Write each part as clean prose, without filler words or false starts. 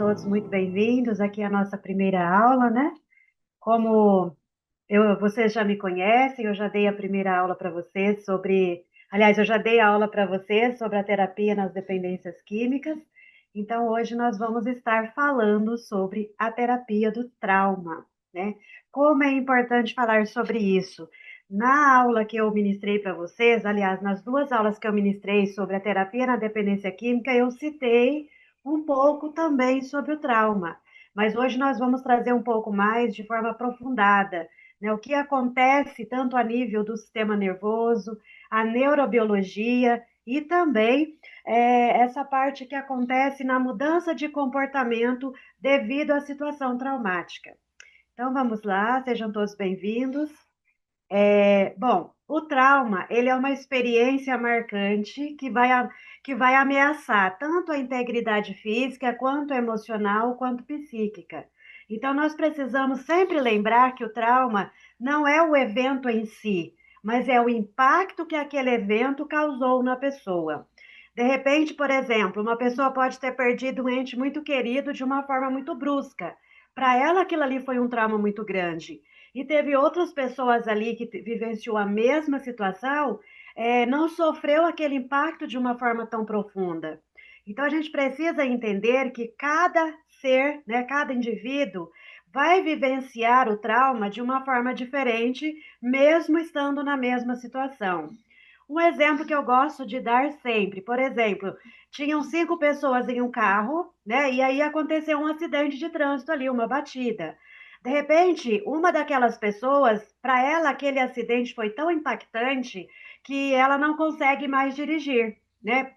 todos muito bem-vindos. Aqui é a nossa primeira aula, né? Como vocês já me conhecem, eu já dei a primeira aula para vocês sobre. Aliás, eu já dei a aula para vocês sobre a terapia nas dependências químicas. Então, hoje nós vamos estar falando sobre a terapia do trauma, né? Como é importante falar sobre isso. Na aula que eu ministrei para vocês, aliás, nas duas aulas que eu ministrei sobre a terapia na dependência química, eu citei um pouco também sobre o trauma. Mas hoje nós vamos trazer um pouco mais de forma aprofundada, né? O que acontece tanto a nível do sistema nervoso, a neurobiologia e também essa parte que acontece na mudança de comportamento devido à situação traumática. Então vamos lá, sejam todos bem-vindos. Bom, o trauma, ele é uma experiência marcante que vai ameaçar tanto a integridade física, quanto emocional, quanto psíquica. Então, nós precisamos sempre lembrar que o trauma não é o evento em si, mas é o impacto que aquele evento causou na pessoa. De repente, por exemplo, uma pessoa pode ter perdido um ente muito querido de uma forma muito brusca. Para ela, aquilo ali foi um trauma muito grande. E teve outras pessoas ali que vivenciou a mesma situação, não sofreu aquele impacto de uma forma tão profunda. Então a gente precisa entender que cada ser, né, cada indivíduo vai vivenciar o trauma de uma forma diferente, mesmo estando na mesma situação. Um exemplo que eu gosto de dar sempre, por exemplo, tinham 5 pessoas em um carro, né? E aí aconteceu um acidente de trânsito ali, uma batida. De repente, uma daquelas pessoas, para ela, aquele acidente foi tão impactante que ela não consegue mais dirigir, né?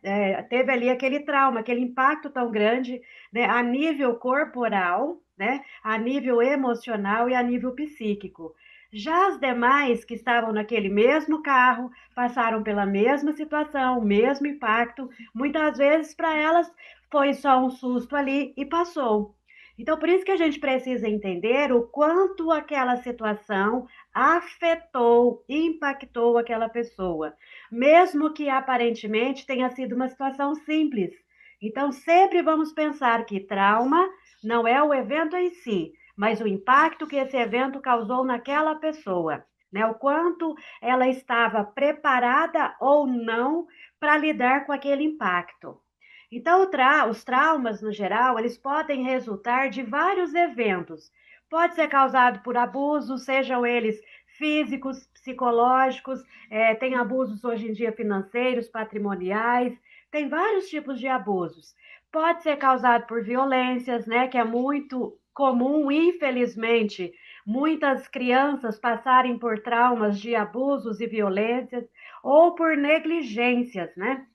Teve ali aquele trauma, aquele impacto tão grande, né? A nível corporal, né? A nível emocional e a nível psíquico. Já as demais que estavam naquele mesmo carro, passaram pela mesma situação, o mesmo impacto, muitas vezes para elas foi só um susto ali e passou. Então, por isso que a gente precisa entender o quanto aquela situação afetou, impactou aquela pessoa, mesmo que aparentemente tenha sido uma situação simples. Então, sempre vamos pensar que trauma não é o evento em si, mas o impacto que esse evento causou naquela pessoa, né? O quanto ela estava preparada ou não para lidar com aquele impacto. Então, os traumas, no geral, eles podem resultar de vários eventos. Pode ser causado por abusos, sejam eles físicos, psicológicos, tem abusos hoje em dia financeiros, patrimoniais, tem vários tipos de abusos. Pode ser causado por violências, né, que é muito comum, infelizmente, muitas crianças passarem por traumas de abusos e violências, ou por negligências, né?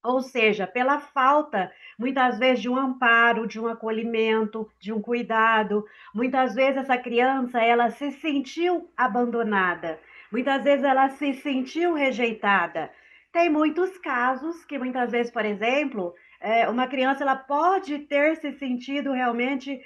Ou seja, pela falta, muitas vezes, de um amparo, de um acolhimento, de um cuidado. Muitas vezes essa criança, ela se sentiu abandonada. Muitas vezes ela se sentiu rejeitada. Tem muitos casos que muitas vezes, por exemplo, uma criança ela pode ter se sentido realmente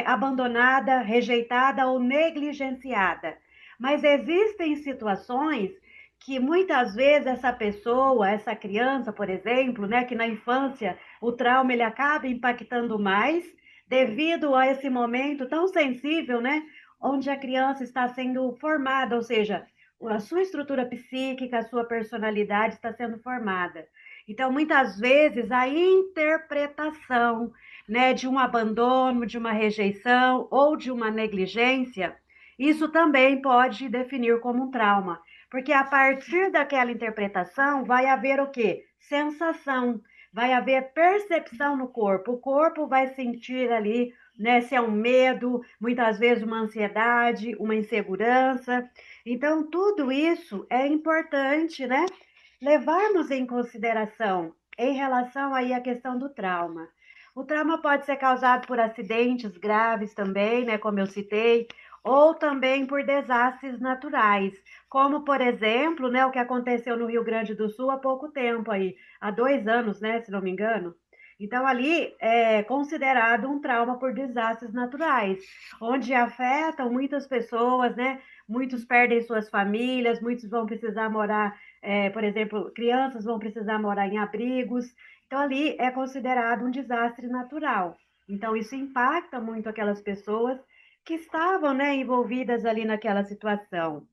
abandonada, rejeitada ou negligenciada. Mas existem situações que muitas vezes essa pessoa, essa criança, por exemplo, né, que na infância o trauma ele acaba impactando mais devido a esse momento tão sensível, né, onde a criança está sendo formada, ou seja, a sua estrutura psíquica, a sua personalidade está sendo formada. Então, muitas vezes a interpretação, né, de um abandono, de uma rejeição ou de uma negligência, isso também pode definir como um trauma. Porque a partir daquela interpretação vai haver o quê? Sensação, vai haver percepção no corpo. O corpo vai sentir ali, né, se é um medo, muitas vezes uma ansiedade, uma insegurança. Então, tudo isso é importante, né, levarmos em consideração em relação aí à questão do trauma. O trauma pode ser causado por acidentes graves também, né, como eu citei, ou também por desastres naturais, como por exemplo, né, o que aconteceu no Rio Grande do Sul há pouco tempo aí, há 2 anos, né, se não me engano. Então ali é considerado um trauma por desastres naturais, onde afetam muitas pessoas, né? Muitos perdem suas famílias, muitos vão precisar morar, por exemplo, crianças vão precisar morar em abrigos. Então ali é considerado um desastre natural. Então, isso impacta muito aquelas pessoas que estavam, né, envolvidas ali naquela situação.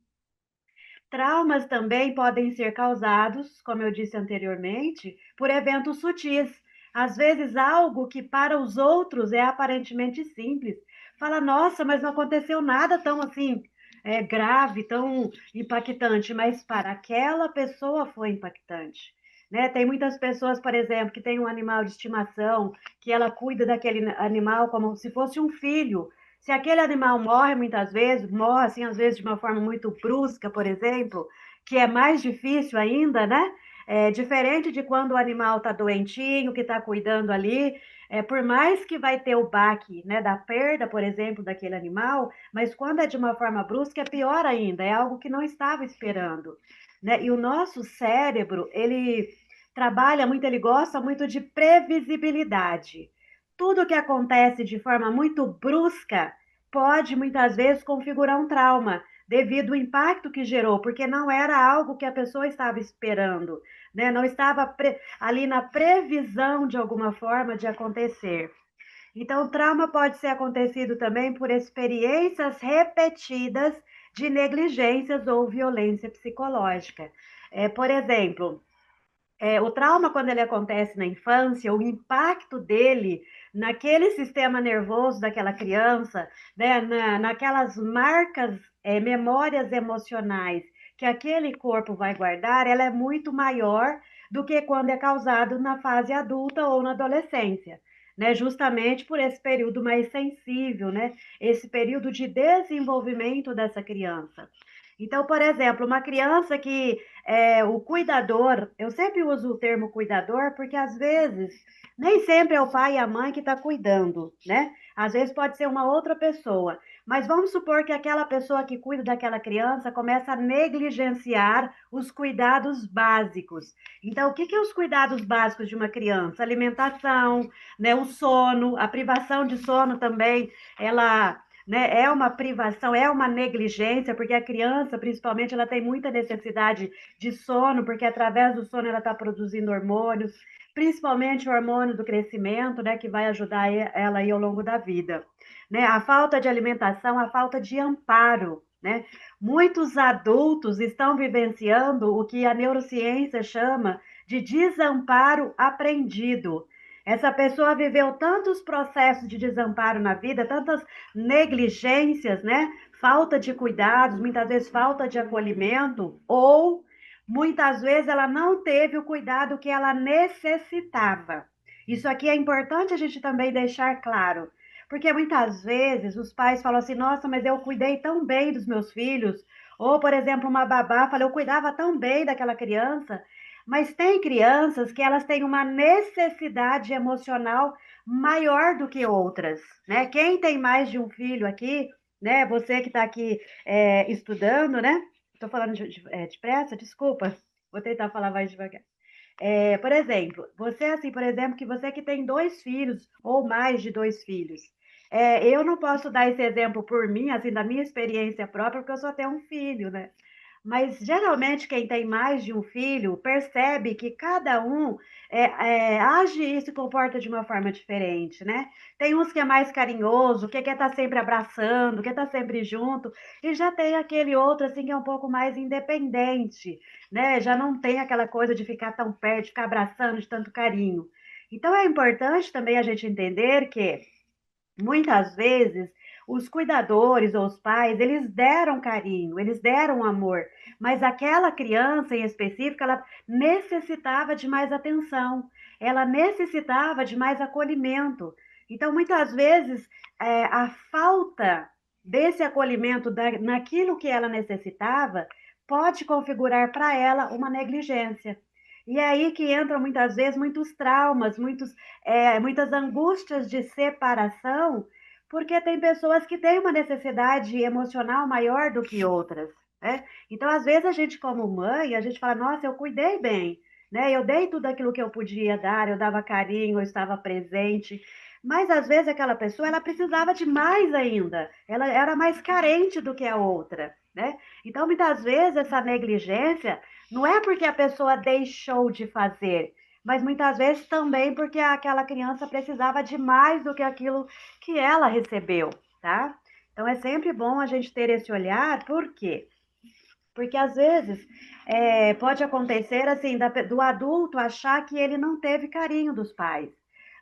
Traumas também podem ser causados, como eu disse anteriormente, por eventos sutis. Às vezes, algo que para os outros é aparentemente simples. Fala, nossa, mas não aconteceu nada tão assim, grave, tão impactante, mas para aquela pessoa foi impactante. Né? Tem muitas pessoas, por exemplo, que têm um animal de estimação, que ela cuida daquele animal como se fosse um filho. Se aquele animal morre muitas vezes, morre assim, às vezes de uma forma muito brusca, por exemplo, que é mais difícil ainda, né? É diferente de quando o animal está doentinho, que está cuidando ali, por mais que vai ter o baque, né, da perda, por exemplo, daquele animal, mas quando é de uma forma brusca é pior ainda, é algo que não estava esperando, né? E o nosso cérebro, ele trabalha muito, ele gosta muito de previsibilidade. Tudo que acontece de forma muito brusca pode muitas vezes configurar um trauma devido ao impacto que gerou, porque não era algo que a pessoa estava esperando, né? Não estava ali na previsão de alguma forma de acontecer. Então, o trauma pode ser acontecido também por experiências repetidas de negligências ou violência psicológica. Por exemplo, o trauma, quando ele acontece na infância, o impacto dele naquele sistema nervoso daquela criança, né, naquelas marcas, memórias emocionais que aquele corpo vai guardar, ela é muito maior do que quando é causado na fase adulta ou na adolescência. Né, justamente por esse período mais sensível, né, esse período de desenvolvimento dessa criança. Então, por exemplo, uma criança que o cuidador, eu sempre uso o termo cuidador porque às vezes nem sempre é o pai e a mãe que está cuidando, né? Às vezes pode ser uma outra pessoa. Mas vamos supor que aquela pessoa que cuida daquela criança começa a negligenciar os cuidados básicos. Então, o que que é os cuidados básicos de uma criança? Alimentação, né? O sono, a privação de sono também, ela, né, é uma privação, é uma negligência, porque a criança, principalmente, ela tem muita necessidade de sono, porque através do sono ela está produzindo hormônios, principalmente o hormônio do crescimento, né, que vai ajudar ela aí ao longo da vida. Né? A falta de alimentação, a falta de amparo, né? Muitos adultos estão vivenciando o que a neurociência chama de desamparo aprendido. Essa pessoa viveu tantos processos de desamparo na vida, tantas negligências, né? Falta de cuidados, muitas vezes falta de acolhimento, ou muitas vezes ela não teve o cuidado que ela necessitava. Isso aqui é importante a gente também deixar claro, porque muitas vezes os pais falam assim: nossa, mas eu cuidei tão bem dos meus filhos. Ou, por exemplo, uma babá fala: eu cuidava tão bem daquela criança. Mas tem crianças que elas têm uma necessidade emocional maior do que outras, né? Quem tem mais de um filho aqui, né? Você que está aqui estudando, né? Estou falando depressa, desculpa. Vou tentar falar mais devagar. Por exemplo, você assim, por exemplo, que você que tem dois filhos ou mais de dois filhos. Eu não posso dar esse exemplo por mim, assim, da minha experiência própria, porque eu só tenho um filho, né? Mas geralmente quem tem mais de um filho percebe que cada um age e se comporta de uma forma diferente, né? Tem uns que é mais carinhoso, que quer estar sempre abraçando, quer estar sempre junto, e já tem aquele outro assim que é um pouco mais independente, né? Já não tem aquela coisa de ficar tão perto, de ficar abraçando de tanto carinho. Então é importante também a gente entender que muitas vezes, os cuidadores ou os pais, eles deram carinho, eles deram amor, mas aquela criança em específico, ela necessitava de mais atenção, ela necessitava de mais acolhimento. Então, muitas vezes, a falta desse acolhimento naquilo que ela necessitava pode configurar para ela uma negligência. E é aí que entram muitas vezes muitos traumas, muitas angústias de separação, porque tem pessoas que têm uma necessidade emocional maior do que outras, né? Então, às vezes, a gente, como mãe, a gente fala, nossa, eu cuidei bem, né? Eu dei tudo aquilo que eu podia dar, eu dava carinho, eu estava presente, mas às vezes aquela pessoa, ela precisava de mais ainda, ela era mais carente do que a outra, né? Então, muitas vezes, essa negligência não é porque a pessoa deixou de fazer, mas muitas vezes também porque aquela criança precisava de mais do que aquilo que ela recebeu, tá? Então é sempre bom a gente ter esse olhar, por quê? Porque às vezes pode acontecer assim, do adulto achar que ele não teve carinho dos pais,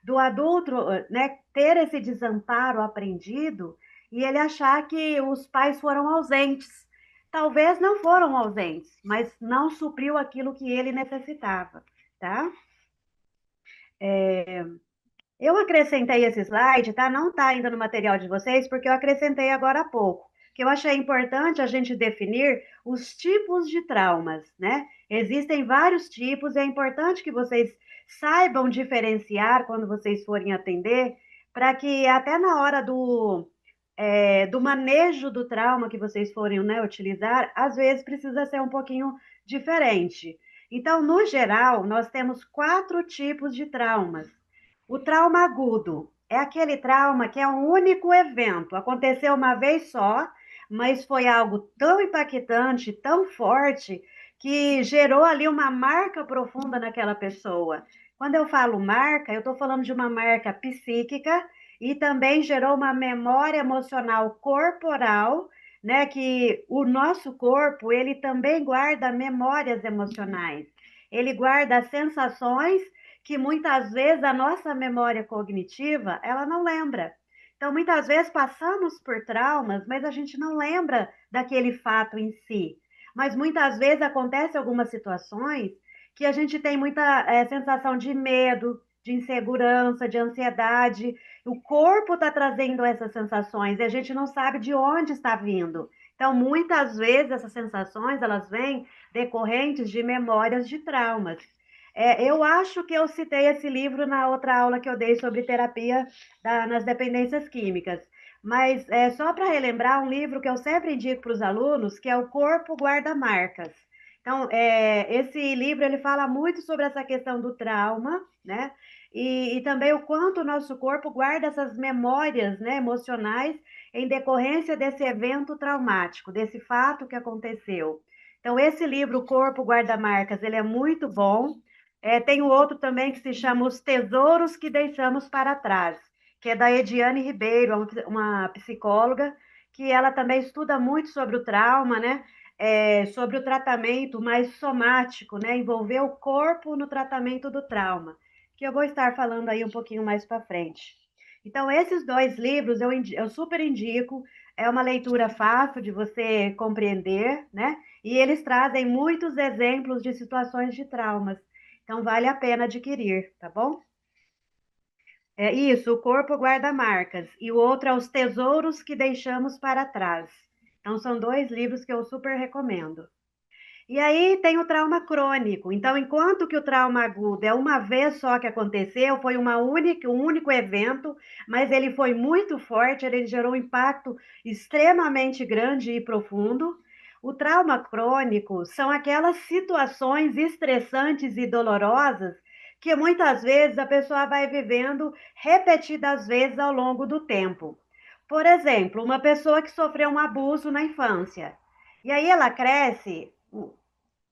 do adulto, né, ter esse desamparo aprendido e ele achar que os pais foram ausentes. Talvez não foram ausentes, mas não supriu aquilo que ele necessitava, tá? Eu acrescentei esse slide, tá? Não tá ainda no material de vocês, porque eu acrescentei agora há pouco, que eu achei importante a gente definir os tipos de traumas, né? Existem vários tipos, e é importante que vocês saibam diferenciar quando vocês forem atender, para que até na hora do manejo do trauma que vocês forem, né, utilizar, às vezes precisa ser um pouquinho diferente. Então, no geral, nós temos quatro tipos de traumas. O trauma agudo é aquele trauma que é um único evento, aconteceu uma vez só, mas foi algo tão impactante, tão forte, que gerou ali uma marca profunda naquela pessoa. Quando eu falo marca, eu estou falando de uma marca psíquica e também gerou uma memória emocional corporal, né? Que o nosso corpo, ele também guarda memórias emocionais. Ele guarda sensações que muitas vezes a nossa memória cognitiva, ela não lembra. Então, muitas vezes passamos por traumas, mas a gente não lembra daquele fato em si. Mas muitas vezes acontecem algumas situações que a gente tem muita sensação de medo, de insegurança, de ansiedade. O corpo está trazendo essas sensações e a gente não sabe de onde está vindo. Então, muitas vezes essas sensações elas vêm decorrentes de memórias de traumas. Eu acho que eu citei esse livro na outra aula que eu dei sobre terapia nas dependências químicas. Mas só para relembrar, um livro que eu sempre indico para os alunos, que é O Corpo Guarda Marcas. Então, esse livro ele fala muito sobre essa questão do trauma, né? E também o quanto o nosso corpo guarda essas memórias, né, emocionais em decorrência desse evento traumático, desse fato que aconteceu. Então, esse livro, O Corpo Guarda Marcas, ele é muito bom. Tem o outro também que se chama Os Tesouros que Deixamos para Trás, que é da Ediane Ribeiro, uma psicóloga, que ela também estuda muito sobre o trauma, né? Sobre o tratamento mais somático, né? Envolver o corpo no tratamento do trauma, que eu vou estar falando aí um pouquinho mais para frente. Então, esses dois livros eu super indico, é uma leitura fácil de você compreender, né? E eles trazem muitos exemplos de situações de traumas. Então, vale a pena adquirir, tá bom? É isso, o corpo guarda marcas. E o outro é Os Tesouros que Deixamos para Trás. Então, são dois livros que eu super recomendo. E aí tem o trauma crônico. Então, enquanto que o trauma agudo é uma vez só que aconteceu, foi um único evento, mas ele foi muito forte, ele gerou um impacto extremamente grande e profundo. O trauma crônico são aquelas situações estressantes e dolorosas que muitas vezes a pessoa vai vivendo repetidas vezes ao longo do tempo. Por exemplo, uma pessoa que sofreu um abuso na infância. E aí ela cresce.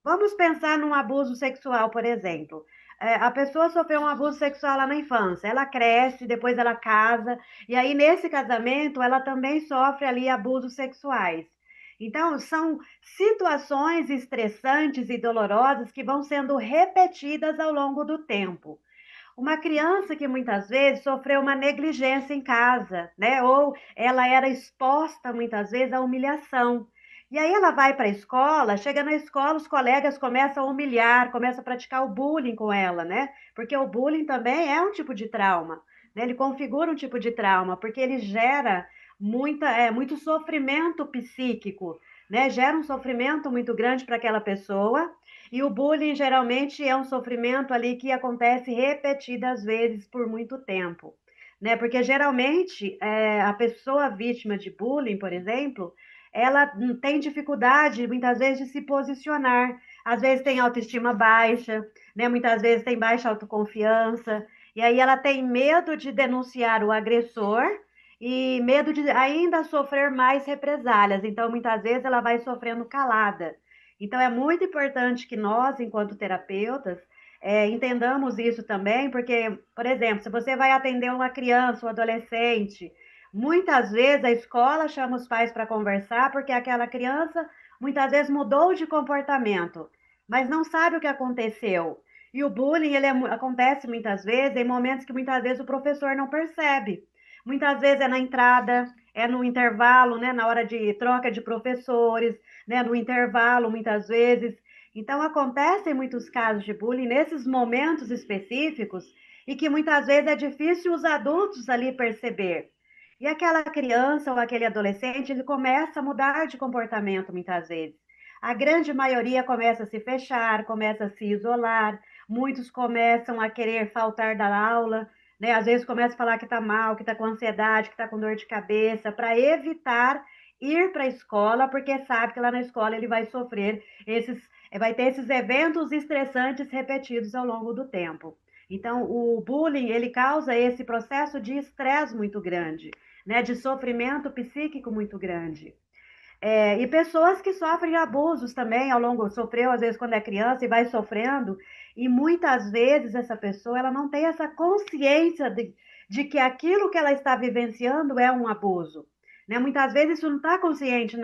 Vamos pensar num abuso sexual, por exemplo. A pessoa sofreu um abuso sexual lá na infância, ela cresce, depois ela casa, e aí nesse casamento ela também sofre ali abusos sexuais. Então, são situações estressantes e dolorosas que vão sendo repetidas ao longo do tempo. Uma criança que muitas vezes sofreu uma negligência em casa, né? Ou ela era exposta muitas vezes à humilhação. E aí ela vai para a escola, chega na escola, os colegas começam a humilhar, começam a praticar o bullying com ela, né? Porque o bullying também é um tipo de trauma, né? Ele configura um tipo de trauma, porque ele gera muito sofrimento psíquico, né? Gera um sofrimento muito grande para aquela pessoa e o bullying geralmente é um sofrimento ali que acontece repetidas vezes por muito tempo, né? Porque geralmente a pessoa vítima de bullying, por exemplo, ela tem dificuldade muitas vezes de se posicionar. Às vezes tem autoestima baixa, né? Muitas vezes tem baixa autoconfiança, e aí ela tem medo de denunciar o agressor e medo de ainda sofrer mais represálias. Então, muitas vezes ela vai sofrendo calada. Então, é muito importante que nós, enquanto terapeutas, Entendamos isso também, porque, por exemplo, se você vai atender uma criança, um adolescente, muitas vezes a escola chama os pais para conversar, porque aquela criança muitas vezes mudou de comportamento, mas não sabe o que aconteceu. E o bullying, acontece muitas vezes em momentos que muitas vezes o professor não percebe. Muitas vezes é na entrada, é no intervalo, né, na hora de troca de professores, né, no intervalo, muitas vezes. Então, acontecem muitos casos de bullying nesses momentos específicos e que muitas vezes é difícil os adultos ali perceber. E aquela criança ou aquele adolescente, ele começa a mudar de comportamento muitas vezes. A grande maioria começa a se fechar, começa a se isolar, muitos começam a querer faltar da aula, né? Às vezes começa a falar que está mal, que está com ansiedade, que está com dor de cabeça, para evitar ir para a escola, porque sabe que lá na escola ele vai sofrer vai ter esses eventos estressantes repetidos ao longo do tempo. Então, o bullying, ele causa esse processo de estresse muito grande, né, de sofrimento psíquico muito grande. E pessoas que sofrem abusos também ao longo, sofreu às vezes quando é criança e vai sofrendo, e muitas vezes essa pessoa ela não tem essa consciência de que aquilo que ela está vivenciando é um abuso. Né? Muitas vezes isso não está consciente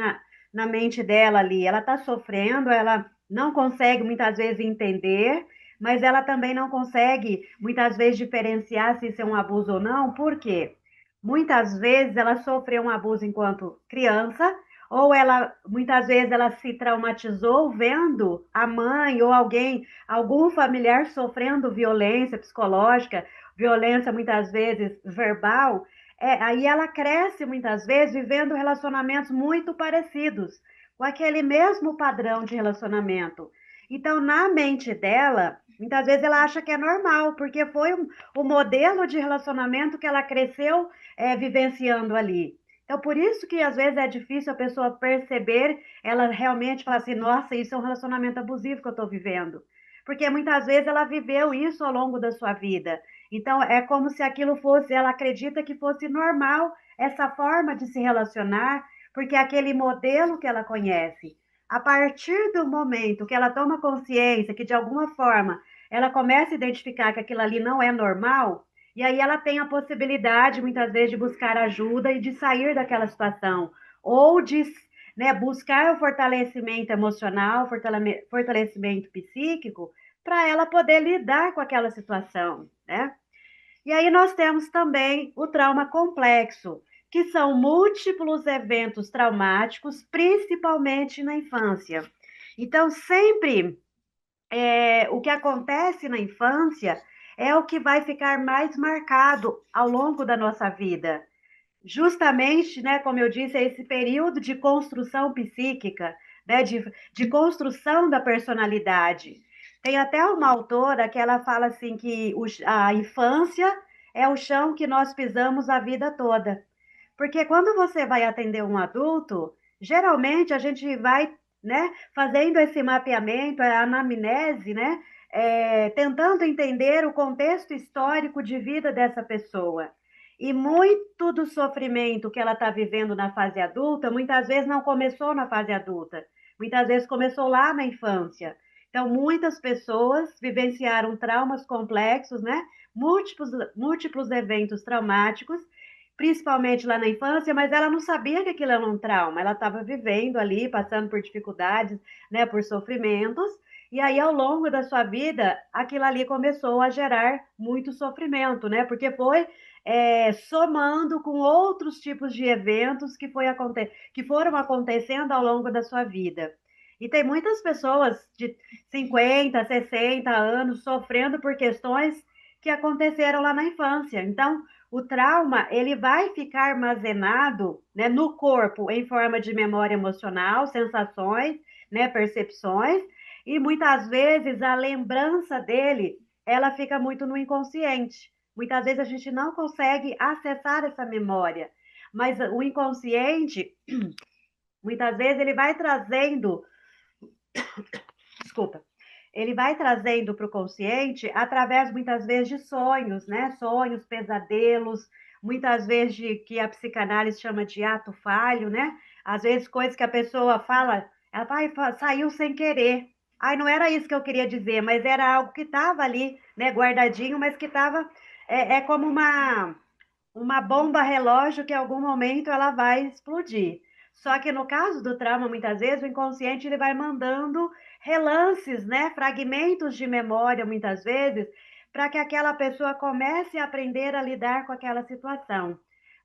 na mente dela ali, ela está sofrendo, ela não consegue muitas vezes entender, mas ela também não consegue muitas vezes diferenciar se isso é um abuso ou não, por quê? Muitas vezes ela sofreu um abuso enquanto criança, ou ela muitas vezes ela se traumatizou vendo a mãe ou alguém, algum familiar sofrendo violência psicológica, violência muitas vezes verbal, aí ela cresce muitas vezes vivendo relacionamentos muito parecidos, com aquele mesmo padrão de relacionamento. Então, na mente dela, muitas vezes ela acha que é normal, porque foi o modelo de relacionamento que ela cresceu vivenciando ali. Então, por isso que às vezes é difícil a pessoa perceber, ela realmente falar assim, nossa, isso é um relacionamento abusivo que eu estou vivendo. Porque muitas vezes ela viveu isso ao longo da sua vida. Então, é como se aquilo fosse, ela acredita que fosse normal essa forma de se relacionar, porque é aquele modelo que ela conhece. A partir do momento que ela toma consciência que de alguma forma ela começa a identificar que aquilo ali não é normal, e aí ela tem a possibilidade, muitas vezes, de buscar ajuda e de sair daquela situação, ou de, né, buscar o fortalecimento emocional, fortalecimento psíquico, para ela poder lidar com aquela situação, né? E aí nós temos também o trauma complexo, que são múltiplos eventos traumáticos, principalmente na infância. Então, sempre o que acontece na infância é o que vai ficar mais marcado ao longo da nossa vida. Justamente, né, como eu disse, é esse período de construção psíquica, né, de construção da personalidade. Tem até uma autora que ela fala assim que a infância é o chão que nós pisamos a vida toda. Porque quando você vai atender um adulto, geralmente a gente vai, né, fazendo esse mapeamento, a anamnese, né, tentando entender o contexto histórico de vida dessa pessoa. E muito do sofrimento que ela está vivendo na fase adulta, muitas vezes não começou na fase adulta, muitas vezes começou lá na infância. Então, muitas pessoas vivenciaram traumas complexos, né? Múltiplos eventos traumáticos, principalmente lá na infância, mas ela não sabia que aquilo era um trauma. Ela estava vivendo ali, passando por dificuldades, né, por sofrimentos, e aí ao longo da sua vida, aquilo ali começou a gerar muito sofrimento, né? Porque foi somando com outros tipos de eventos que foram acontecendo ao longo da sua vida. E tem muitas pessoas de 50, 60 anos sofrendo por questões que aconteceram lá na infância. Então, o trauma ele vai ficar armazenado, né, no corpo em forma de memória emocional, sensações, né, percepções, e muitas vezes a lembrança dele ela fica muito no inconsciente. Muitas vezes a gente não consegue acessar essa memória, mas o inconsciente, muitas vezes ele vai trazendo, desculpa, ele vai trazendo para o consciente através muitas vezes de sonhos, né? Sonhos, pesadelos, muitas vezes de que a psicanálise chama de ato falho, né? Às vezes coisas que a pessoa fala, ela vai, saiu sem querer. Ai, não era isso que eu queria dizer, mas era algo que estava ali, né, guardadinho, mas que estava, é como uma bomba relógio que em algum momento ela vai explodir. Só que no caso do trauma, muitas vezes o inconsciente ele vai mandando relances, né, fragmentos de memória, muitas vezes, para que aquela pessoa comece a aprender a lidar com aquela situação.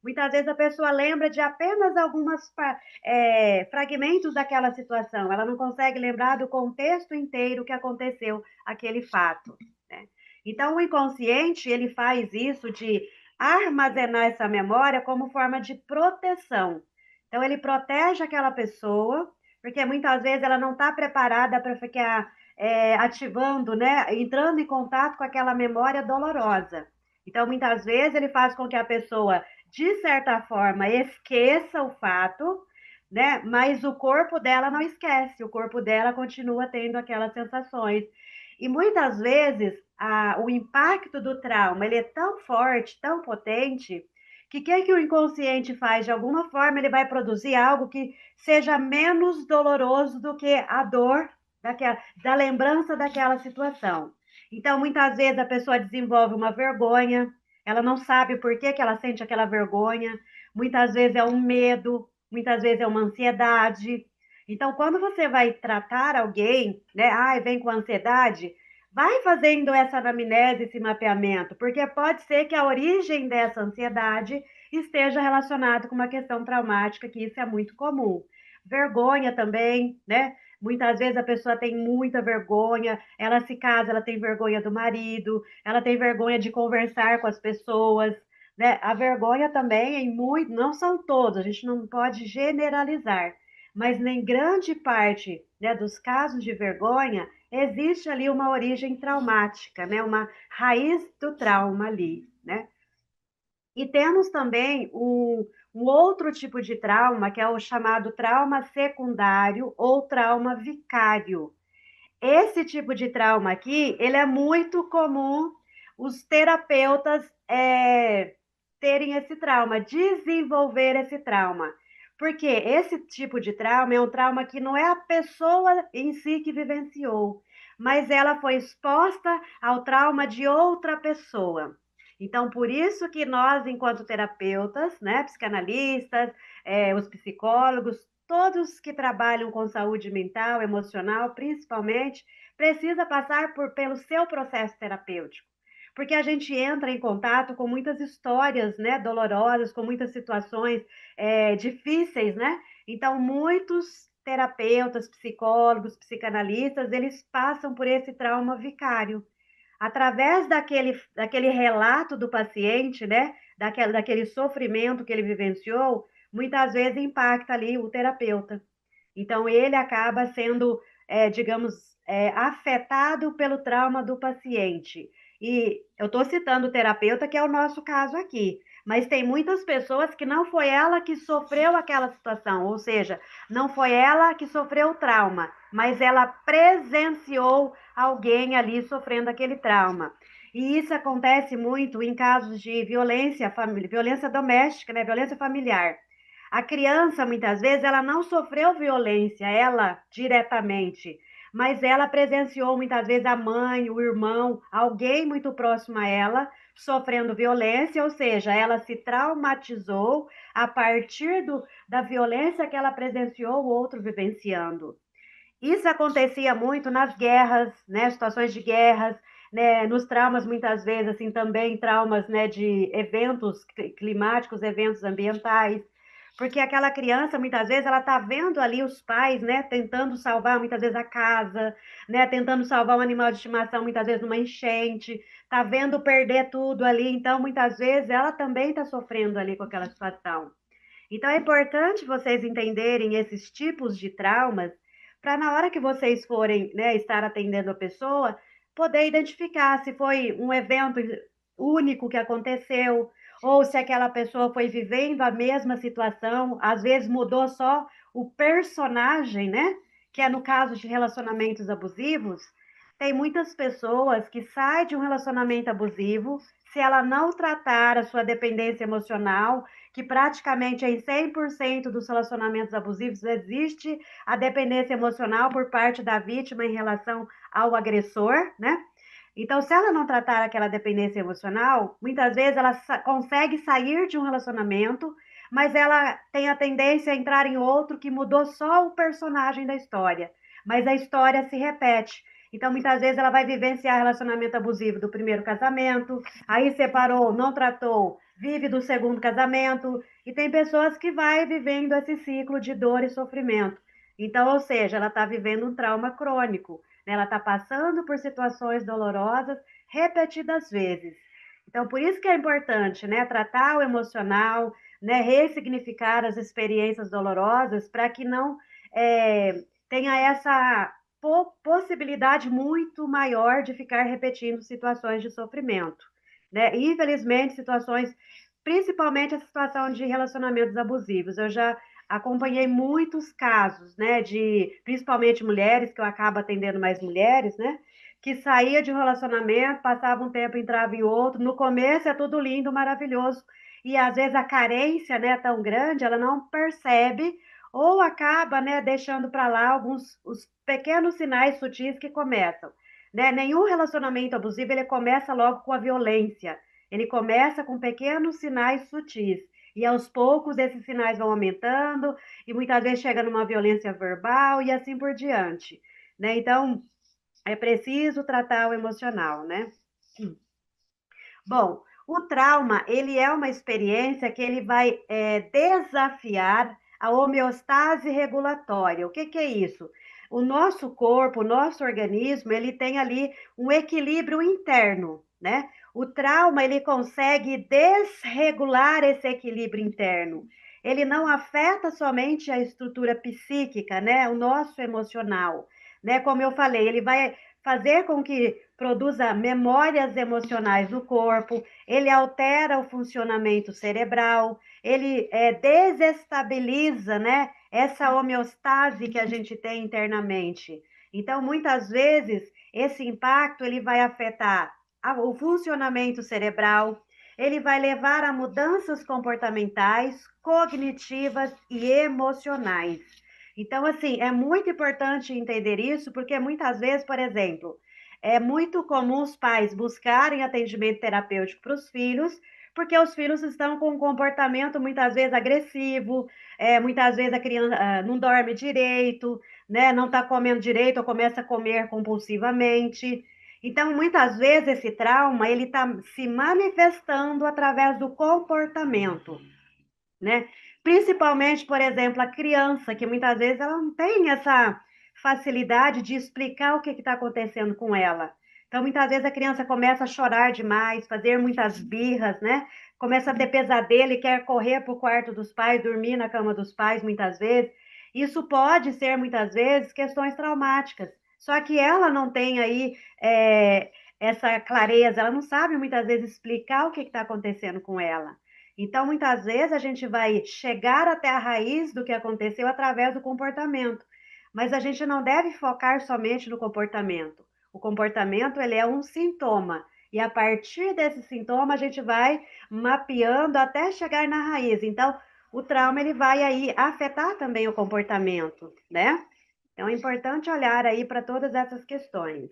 Muitas vezes a pessoa lembra de apenas alguns fragmentos daquela situação, ela não consegue lembrar do contexto inteiro que aconteceu aquele fato, né? Então, o inconsciente ele faz isso de armazenar essa memória como forma de proteção. Então, ele protege aquela pessoa, porque muitas vezes ela não está preparada para ficar ativando, né, entrando em contato com aquela memória dolorosa. Então, muitas vezes ele faz com que a pessoa, de certa forma, esqueça o fato, né? Mas o corpo dela não esquece, o corpo dela continua tendo aquelas sensações. E muitas vezes o impacto do trauma ele é tão forte, tão potente, que o inconsciente faz? De alguma forma, ele vai produzir algo que seja menos doloroso do que a dor da lembrança daquela situação. Então, muitas vezes a pessoa desenvolve uma vergonha, ela não sabe por que, que ela sente aquela vergonha, muitas vezes é um medo, muitas vezes é uma ansiedade. Então, quando você vai tratar alguém, né, vem com ansiedade, vai fazendo essa anamnese, esse mapeamento, porque pode ser que a origem dessa ansiedade esteja relacionada com uma questão traumática, que isso é muito comum. Vergonha também, né? Muitas vezes a pessoa tem muita vergonha, ela se casa, ela tem vergonha do marido, ela tem vergonha de conversar com as pessoas, né? A vergonha também, em muito, não são todos, a gente não pode generalizar, mas em grande parte, né, dos casos de vergonha, existe ali uma origem traumática, né? Uma raiz do trauma ali, né? E temos também um outro tipo de trauma, que é o chamado trauma secundário ou trauma vicário. Esse tipo de trauma aqui, ele é muito comum os terapeutas terem esse trauma, desenvolver esse trauma. Porque esse tipo de trauma é um trauma que não é a pessoa em si que vivenciou, mas ela foi exposta ao trauma de outra pessoa. Então, por isso que nós, enquanto terapeutas, né, psicanalistas, os psicólogos, todos que trabalham com saúde mental, emocional, principalmente, precisa passar pelo seu processo terapêutico. Porque a gente entra em contato com muitas histórias, né, dolorosas, com muitas situações difíceis, né? Então, muitos terapeutas, psicólogos, psicanalistas, eles passam por esse trauma vicário. Através daquele relato do paciente, né? Daquele sofrimento que ele vivenciou, muitas vezes impacta ali o terapeuta. Então, ele acaba sendo, digamos, afetado pelo trauma do paciente. E eu estou citando o terapeuta, que é o nosso caso aqui, mas tem muitas pessoas que não foi ela que sofreu aquela situação, ou seja, não foi ela que sofreu o trauma, mas ela presenciou alguém ali sofrendo aquele trauma. E isso acontece muito em casos de violência doméstica, né, violência familiar. A criança, muitas vezes, ela não sofreu violência, ela diretamente, mas ela presenciou muitas vezes a mãe, o irmão, alguém muito próximo a ela sofrendo violência, ou seja, ela se traumatizou a partir da violência que ela presenciou o outro vivenciando. Isso acontecia muito nas guerras, né, situações de guerras, né, nos traumas muitas vezes assim também traumas, né, de eventos climáticos, eventos ambientais, porque aquela criança muitas vezes ela tá vendo ali os pais, né, tentando salvar muitas vezes a casa, né, tentando salvar um animal de estimação muitas vezes numa enchente, tá vendo perder tudo ali, então muitas vezes ela também está sofrendo ali com aquela situação. Então é importante vocês entenderem esses tipos de traumas para na hora que vocês forem, né, estar atendendo a pessoa, poder identificar se foi um evento único que aconteceu ou se aquela pessoa foi vivendo a mesma situação, às vezes mudou só o personagem, né? Que é no caso de relacionamentos abusivos, tem muitas pessoas que saem de um relacionamento abusivo, se ela não tratar a sua dependência emocional que praticamente em 100% dos relacionamentos abusivos existe a dependência emocional por parte da vítima em relação ao agressor, né? Então, se ela não tratar aquela dependência emocional, muitas vezes ela consegue sair de um relacionamento, mas ela tem a tendência a entrar em outro que mudou só o personagem da história, mas a história se repete. Então, muitas vezes ela vai vivenciar relacionamento abusivo do primeiro casamento, aí separou, não tratou, vive do segundo casamento, e tem pessoas que vai vivendo esse ciclo de dor e sofrimento. Então, ou seja, ela está vivendo um trauma crônico, né? Ela está passando por situações dolorosas repetidas vezes. Então, por isso que é importante, né, tratar o emocional, né, ressignificar as experiências dolorosas para que não tenha essa possibilidade muito maior de ficar repetindo situações de sofrimento, né? Infelizmente, situações, principalmente a situação de relacionamentos abusivos. Eu já acompanhei muitos casos, né, de principalmente mulheres, que eu acabo atendendo mais mulheres, né, que saía de um relacionamento, passava um tempo, entrava em outro. No começo é tudo lindo, maravilhoso, e às vezes a carência, né, é tão grande, ela não percebe ou acaba, né, deixando para lá alguns os pequenos sinais sutis que começam, né? Nenhum relacionamento abusivo ele começa logo com a violência. Ele começa com pequenos sinais sutis. E aos poucos esses sinais vão aumentando e muitas vezes chega numa violência verbal e assim por diante, né? Então, é preciso tratar o emocional, né? Bom, o trauma, ele é uma experiência que ele vai desafiar a homeostase regulatória. O que que é isso? O nosso corpo, o nosso organismo, ele tem ali um equilíbrio interno, né? O trauma, ele consegue desregular esse equilíbrio interno. Ele não afeta somente a estrutura psíquica, né? O nosso emocional, né? Como eu falei, ele vai fazer com que produza memórias emocionais no corpo, ele altera o funcionamento cerebral, ele desestabiliza, né, essa homeostase que a gente tem internamente. Então, muitas vezes, esse impacto ele vai afetar o funcionamento cerebral, ele vai levar a mudanças comportamentais, cognitivas e emocionais. Então, assim, é muito importante entender isso, porque muitas vezes, por exemplo, é muito comum os pais buscarem atendimento terapêutico para os filhos, porque os filhos estão com um comportamento muitas vezes agressivo, muitas vezes a criança não dorme direito, né, não está comendo direito ou começa a comer compulsivamente. Então, muitas vezes esse trauma ele está se manifestando através do comportamento, né? Principalmente, por exemplo, a criança, que muitas vezes ela não tem essa facilidade de explicar o que está acontecendo com ela. Então, muitas vezes a criança começa a chorar demais, fazer muitas birras, né? Começa a ter pesadelo e quer correr para o quarto dos pais, dormir na cama dos pais, muitas vezes. Isso pode ser, muitas vezes, questões traumáticas. Só que ela não tem aí essa clareza, ela não sabe muitas vezes explicar o que está acontecendo com ela. Então, muitas vezes a gente vai chegar até a raiz do que aconteceu através do comportamento, mas a gente não deve focar somente no comportamento. O comportamento, ele é um sintoma, e a partir desse sintoma a gente vai mapeando até chegar na raiz. Então, o trauma, ele vai aí afetar também o comportamento, né? Então, é importante olhar aí para todas essas questões.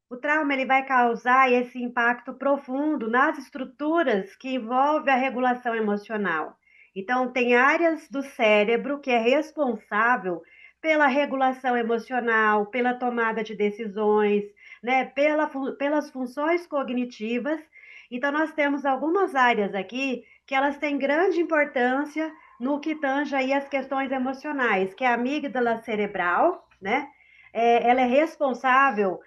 O trauma ele vai causar esse impacto profundo nas estruturas que envolvem a regulação emocional. Então, tem áreas do cérebro que é responsável pela regulação emocional, pela tomada de decisões, né, pelas funções cognitivas. Então, nós temos algumas áreas aqui que elas têm grande importância no que tange aí as questões emocionais, que é a amígdala cerebral, né? Ela é responsável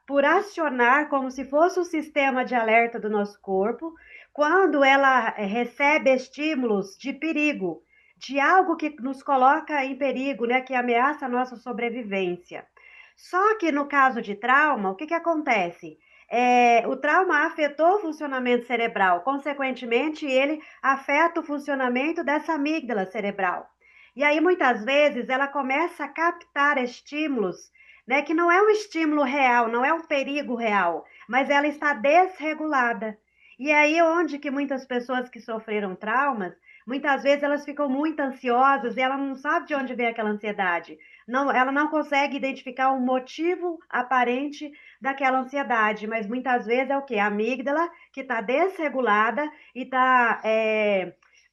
por acionar como se fosse o sistema de alerta do nosso corpo, quando ela recebe estímulos de perigo, de algo que nos coloca em perigo, né, que ameaça a nossa sobrevivência. Só que no caso de trauma, o que que acontece? O trauma afetou o funcionamento cerebral, consequentemente, ele afeta o funcionamento dessa amígdala cerebral. E aí, muitas vezes, ela começa a captar estímulos, né, que não é um estímulo real, não é um perigo real, mas ela está desregulada. E aí onde que muitas pessoas que sofreram traumas, muitas vezes elas ficam muito ansiosas e ela não sabe de onde vem aquela ansiedade. Não, ela não consegue identificar um motivo aparente daquela ansiedade, mas muitas vezes é o quê? A amígdala que está desregulada e está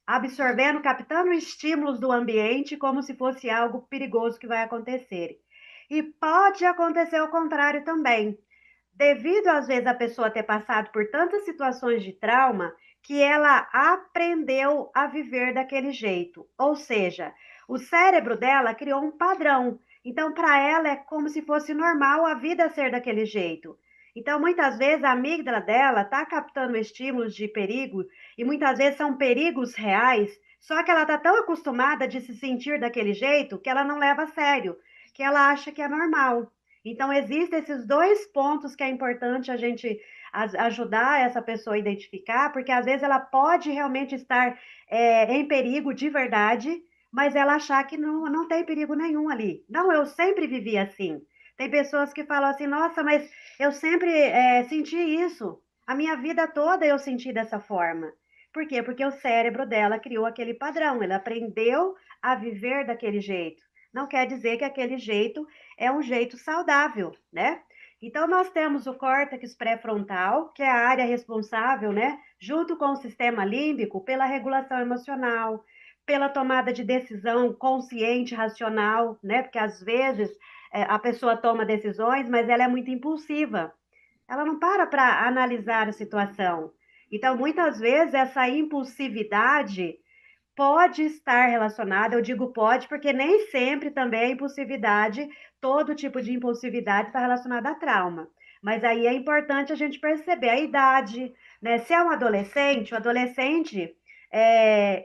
absorvendo, captando estímulos do ambiente como se fosse algo perigoso que vai acontecer. E pode acontecer o contrário também, devido às vezes a pessoa ter passado por tantas situações de trauma que ela aprendeu a viver daquele jeito. Ou seja, o cérebro dela criou um padrão. Então, para ela é como se fosse normal a vida ser daquele jeito. Então, muitas vezes a amígdala dela está captando estímulos de perigo e muitas vezes são perigos reais, só que ela está tão acostumada de se sentir daquele jeito que ela não leva a sério, que ela acha que é normal. Então, existem esses dois pontos que é importante a gente ajudar essa pessoa a identificar, porque às vezes ela pode realmente estar em perigo de verdade, mas ela achar que não tem perigo nenhum ali. Não, eu sempre vivi assim. Tem pessoas que falam assim, nossa, mas eu sempre senti isso. A minha vida toda eu senti dessa forma. Por quê? Porque o cérebro dela criou aquele padrão, ele aprendeu a viver daquele jeito. Não quer dizer que aquele jeito é um jeito saudável, né? Então, nós temos o córtex pré-frontal, que é a área responsável, né, junto com o sistema límbico, pela regulação emocional, pela tomada de decisão consciente, racional, né? Porque às vezes a pessoa toma decisões, mas ela é muito impulsiva. Ela não para analisar a situação. Então, muitas vezes, essa impulsividade pode estar relacionada, eu digo pode, porque nem sempre também a impulsividade, todo tipo de impulsividade está relacionada a trauma. Mas aí é importante a gente perceber a idade, né? Se é um adolescente, o adolescente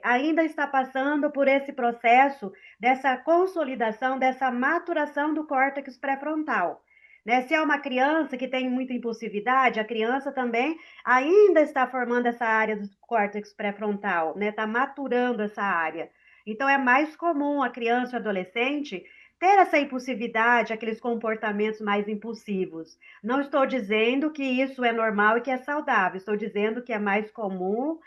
ainda está passando por esse processo dessa consolidação, dessa maturação do córtex pré-frontal. Né? Se é uma criança que tem muita impulsividade, a criança também ainda está formando essa área do córtex pré-frontal, né? Está maturando essa área. Então é mais comum a criança e o adolescente ter essa impulsividade, aqueles comportamentos mais impulsivos. Não estou dizendo que isso é normal e que é saudável, estou dizendo que é mais comum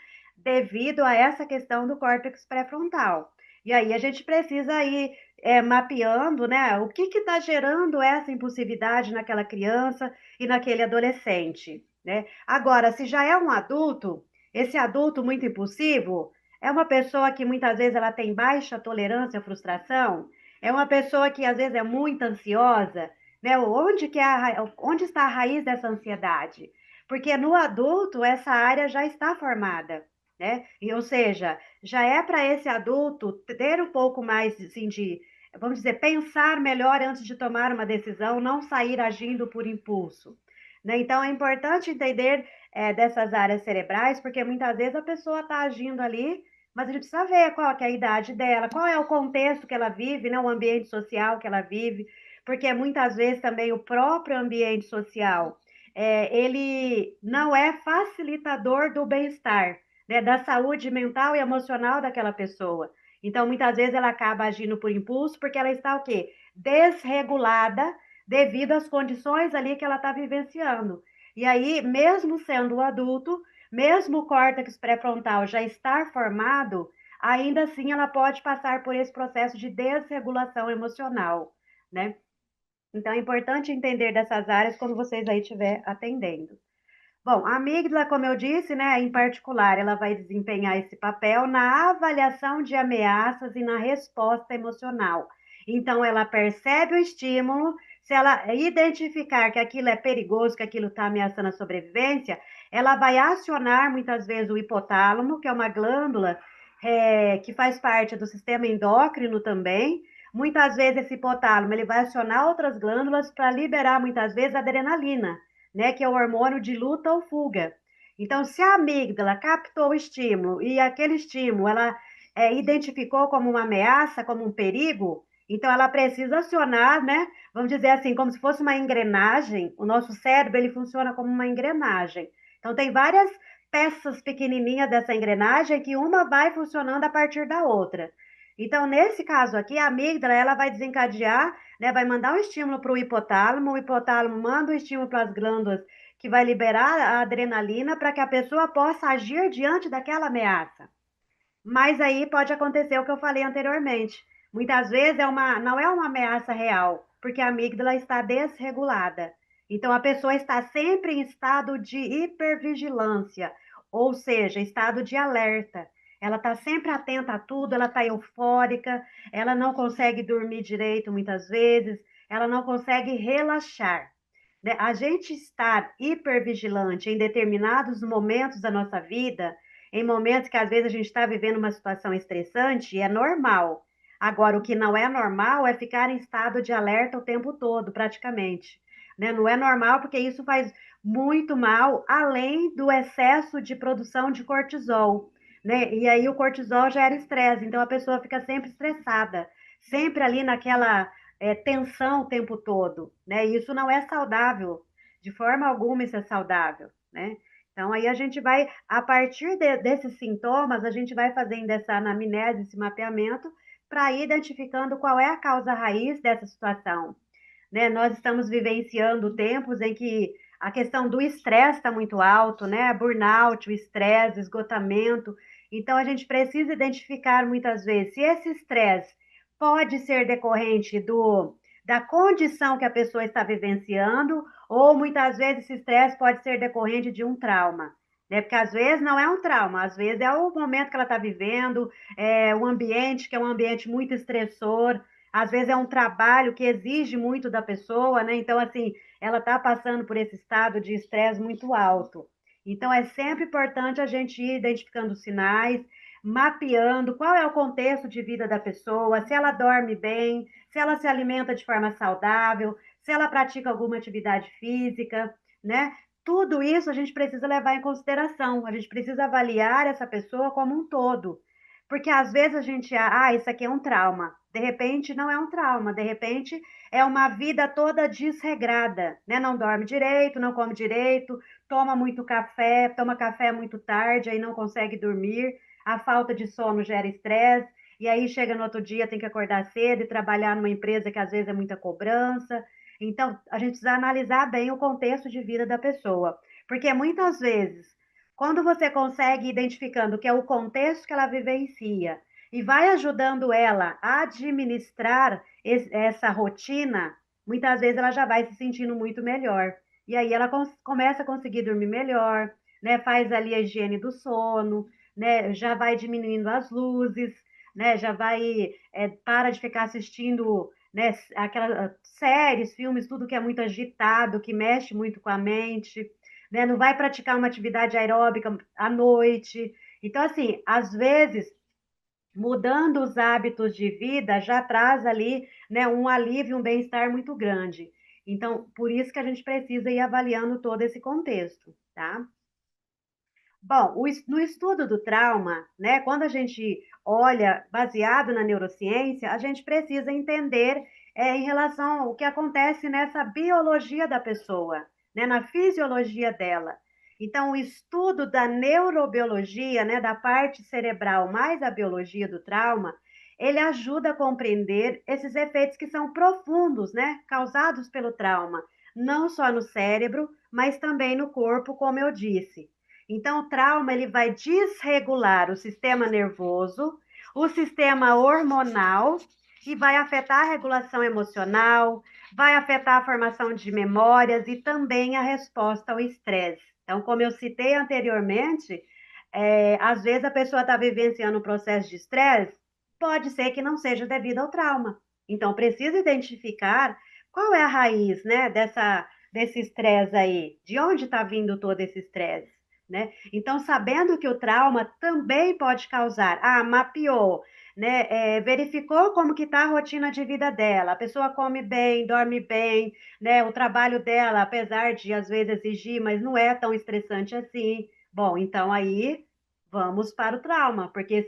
devido a essa questão do córtex pré-frontal. E aí a gente precisa ir mapeando, né, o que está gerando essa impulsividade naquela criança e naquele adolescente, né? Agora, se já é um adulto, esse adulto muito impulsivo é uma pessoa que muitas vezes ela tem baixa tolerância à frustração, é uma pessoa que às vezes é muito ansiosa, né? Onde está a raiz dessa ansiedade? Porque no adulto essa área já está formada, né? E, ou seja, já é para esse adulto ter um pouco mais assim, de, vamos dizer, pensar melhor antes de tomar uma decisão, não sair agindo por impulso. Né? Então, é importante entender dessas áreas cerebrais, porque muitas vezes a pessoa está agindo ali, mas a gente precisa ver qual que é a idade dela, qual é o contexto que ela vive, né? O ambiente social que ela vive, porque muitas vezes também o próprio ambiente social, ele não é facilitador do bem-estar, né? Da saúde mental e emocional daquela pessoa. Então, muitas vezes ela acaba agindo por impulso, porque ela está o quê? Desregulada devido às condições ali que ela está vivenciando. E aí, mesmo sendo adulto, mesmo o córtex pré-frontal já estar formado, ainda assim ela pode passar por esse processo de desregulação emocional, né? Então é importante entender dessas áreas quando vocês aí estiver atendendo. Bom, a amígdala, como eu disse, né, em particular, ela vai desempenhar esse papel na avaliação de ameaças e na resposta emocional. Então, ela percebe o estímulo, se ela identificar que aquilo é perigoso, que aquilo está ameaçando a sobrevivência, ela vai acionar muitas vezes o hipotálamo, que é uma glândula que faz parte do sistema endócrino também. Muitas vezes esse hipotálamo ele vai acionar outras glândulas para liberar muitas vezes adrenalina, né, que é o hormônio de luta ou fuga. Então, se a amígdala captou o estímulo e aquele estímulo ela identificou como uma ameaça, como um perigo, então ela precisa acionar, né? Vamos dizer assim, como se fosse uma engrenagem. O nosso cérebro ele funciona como uma engrenagem. Então tem várias peças pequenininhas dessa engrenagem que uma vai funcionando a partir da outra. Então, nesse caso aqui, a amígdala ela vai desencadear, né, vai mandar um estímulo para o hipotálamo manda um estímulo para as glândulas que vai liberar a adrenalina para que a pessoa possa agir diante daquela ameaça. Mas aí pode acontecer o que eu falei anteriormente. Muitas vezes não é uma ameaça real, porque a amígdala está desregulada. Então a pessoa está sempre em estado de hipervigilância, ou seja, estado de alerta. Ela está sempre atenta a tudo, ela está eufórica, ela não consegue dormir direito muitas vezes, ela não consegue relaxar. Né? A gente estar hipervigilante em determinados momentos da nossa vida, em momentos que às vezes a gente está vivendo uma situação estressante, é normal. Agora, o que não é normal é ficar em estado de alerta o tempo todo, praticamente. Né? Não é normal porque isso faz muito mal, além do excesso de produção de cortisol. Né? E aí o cortisol gera estresse, então a pessoa fica sempre estressada, sempre ali naquela tensão o tempo todo. Né? E isso não é saudável, de forma alguma isso é saudável. Né? Então, aí a gente vai, a partir desses sintomas, a gente vai fazendo essa anamnese, esse mapeamento, para ir identificando qual é a causa raiz dessa situação. Né? Nós estamos vivenciando tempos em que a questão do estresse está muito alto, né? Burnout, o estresse, esgotamento. Então, a gente precisa identificar muitas vezes se esse estresse pode ser decorrente da condição que a pessoa está vivenciando, ou muitas vezes esse estresse pode ser decorrente de um trauma. Né? Porque às vezes não é um trauma, às vezes é o momento que ela está vivendo, é o ambiente, que é um ambiente muito estressor, às vezes é um trabalho que exige muito da pessoa, né? Então, assim, ela está passando por esse estado de estresse muito alto. Então, é sempre importante a gente ir identificando os sinais, mapeando qual é o contexto de vida da pessoa, se ela dorme bem, se ela se alimenta de forma saudável, se ela pratica alguma atividade física, né? Tudo isso a gente precisa levar em consideração, a gente precisa avaliar essa pessoa como um todo. Porque às vezes a gente, isso aqui é um trauma. De repente não é um trauma, de repente é uma vida toda desregrada, né? Não dorme direito, não come direito, toma muito café, toma café muito tarde, aí não consegue dormir, a falta de sono gera estresse, e aí chega no outro dia, tem que acordar cedo e trabalhar numa empresa que às vezes é muita cobrança. Então, a gente precisa analisar bem o contexto de vida da pessoa, porque muitas vezes, quando você consegue identificando que é o contexto que ela vivencia e vai ajudando ela a administrar essa rotina, muitas vezes ela já vai se sentindo muito melhor. E aí ela começa a conseguir dormir melhor, né? Faz ali a higiene do sono, né? Já vai diminuindo as luzes, né? Já vai para de ficar assistindo, né? Aquelas séries, filmes, tudo que é muito agitado, que mexe muito com a mente, né? Não vai praticar uma atividade aeróbica à noite. Então, assim, às vezes mudando os hábitos de vida já traz ali, né, um alívio, um bem-estar muito grande. Então, por isso que a gente precisa ir avaliando todo esse contexto, tá? Bom, no estudo do trauma, né, quando a gente olha baseado na neurociência, a gente precisa entender em relação ao que acontece nessa biologia da pessoa, né, na fisiologia dela. Então, o estudo da neurobiologia, né, da parte cerebral mais a biologia do trauma, ele ajuda a compreender esses efeitos que são profundos, né, causados pelo trauma, não só no cérebro, mas também no corpo, como eu disse. Então, o trauma ele vai desregular o sistema nervoso, o sistema hormonal e vai afetar a regulação emocional, vai afetar a formação de memórias e também a resposta ao estresse. Então, como eu citei anteriormente, às vezes a pessoa está vivenciando um processo de estresse, pode ser que não seja devido ao trauma. Então, precisa identificar qual é a raiz, né, desse estresse aí, de onde está vindo todo esse estresse. Né? Então, sabendo que o trauma também pode causar, mapeou, né? Verificou como que está a rotina de vida dela, a pessoa come bem, dorme bem, né? O trabalho dela, apesar de às vezes exigir, mas não é tão estressante assim. Bom, então aí vamos para o trauma, porque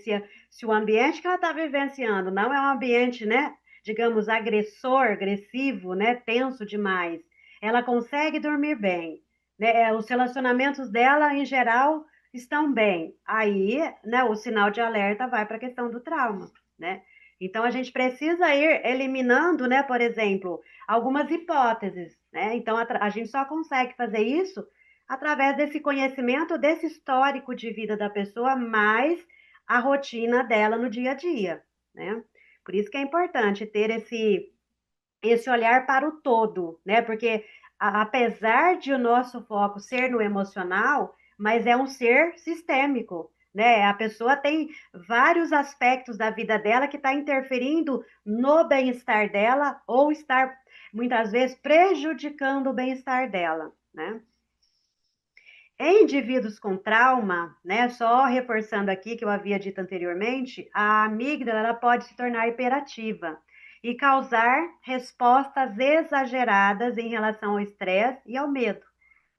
se o ambiente que ela está vivenciando não é um ambiente, né? Digamos, agressor, agressivo, né? Tenso demais, ela consegue dormir bem, né? Os relacionamentos dela, em geral, estão bem. Aí, né, o sinal de alerta vai para a questão do trauma, né? Então, a gente precisa ir eliminando, né, por exemplo, algumas hipóteses, né? Então, a gente só consegue fazer isso através desse conhecimento, desse histórico de vida da pessoa, mais a rotina dela no dia a dia, né? Por isso que é importante ter esse olhar para o todo, né? Porque apesar de o nosso foco ser no emocional, mas é um ser sistêmico, né? A pessoa tem vários aspectos da vida dela que está interferindo no bem-estar dela ou estar muitas vezes prejudicando o bem-estar dela, né? Em indivíduos com trauma, né, só reforçando aqui que eu havia dito anteriormente, a amígdala ela pode se tornar hiperativa e causar respostas exageradas em relação ao estresse e ao medo.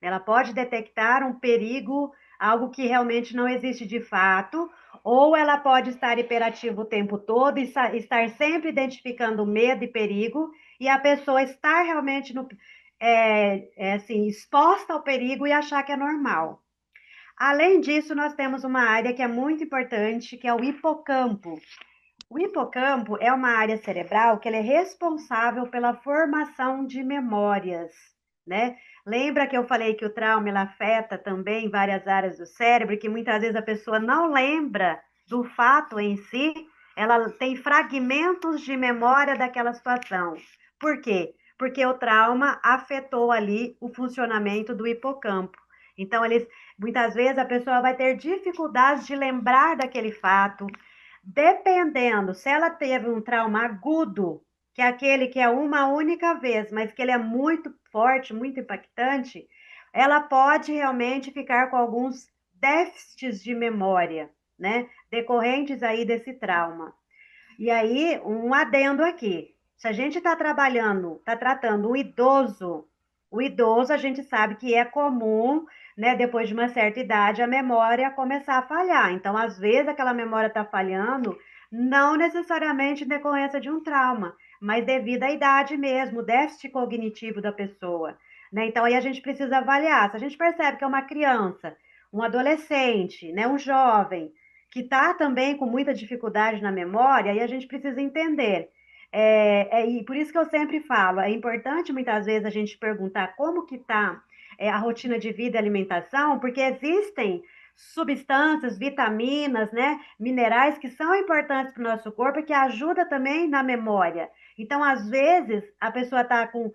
Ela pode detectar um perigo, algo que realmente não existe de fato, ou ela pode estar hiperativa o tempo todo e estar sempre identificando medo e perigo, e a pessoa estar realmente assim, exposta ao perigo e achar que é normal. Além disso, nós temos uma área que é muito importante, que é o hipocampo. O hipocampo é uma área cerebral que ele é responsável pela formação de memórias, né? Lembra que eu falei que o trauma ele afeta também várias áreas do cérebro, que muitas vezes a pessoa não lembra do fato em si, ela tem fragmentos de memória daquela situação. Por quê? Porque o trauma afetou ali o funcionamento do hipocampo. Então, muitas vezes a pessoa vai ter dificuldades de lembrar daquele fato, dependendo, se ela teve um trauma agudo, que é aquele que é uma única vez, mas que ele é muito forte, muito impactante, ela pode realmente ficar com alguns déficits de memória, né? Decorrentes aí desse trauma. E aí, um adendo aqui. Se a gente está trabalhando, está tratando o idoso a gente sabe que é comum, né, depois de uma certa idade, a memória começar a falhar. Então, às vezes, aquela memória está falhando, não necessariamente em decorrência de um trauma, mas devido à idade mesmo, o déficit cognitivo da pessoa. Né? Então, aí a gente precisa avaliar. Se a gente percebe que é uma criança, um adolescente, né, um jovem, que está também com muita dificuldade na memória, e a gente precisa entender. E por isso que eu sempre falo, é importante muitas vezes a gente perguntar como que está a rotina de vida e alimentação, porque existem substâncias, vitaminas, né, minerais que são importantes para o nosso corpo e que ajudam também na memória. Então, às vezes, a pessoa está com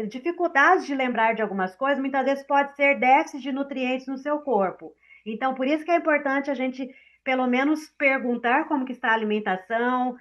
dificuldades de lembrar de algumas coisas, muitas vezes pode ser déficit de nutrientes no seu corpo. Então, por isso que é importante a gente, pelo menos, perguntar como que está a alimentação,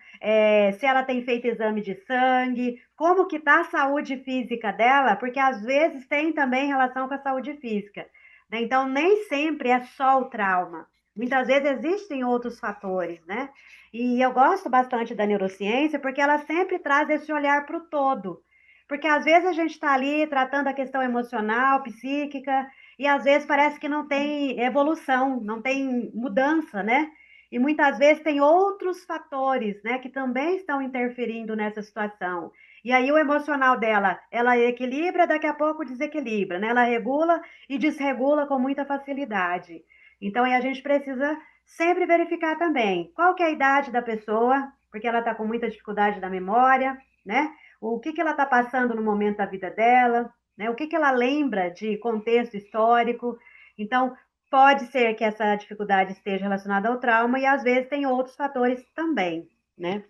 se ela tem feito exame de sangue, como que está a saúde física dela, porque às vezes tem também relação com a saúde física. Né? Então, nem sempre é só o trauma. Muitas vezes existem outros fatores, né? E eu gosto bastante da neurociência porque ela sempre traz esse olhar para o todo. Porque às vezes a gente está ali tratando a questão emocional, psíquica, e às vezes parece que não tem evolução, não tem mudança, né? E muitas vezes tem outros fatores, né, que também estão interferindo nessa situação. E aí o emocional dela, ela equilibra, daqui a pouco desequilibra, né? Ela regula e desregula com muita facilidade. Então, aí a gente precisa sempre verificar também qual que é a idade da pessoa, porque ela está com muita dificuldade da memória, né? O que que ela está passando no momento da vida dela, né? O que que ela lembra de contexto histórico. Então, pode ser que essa dificuldade esteja relacionada ao trauma e às vezes tem outros fatores também, né?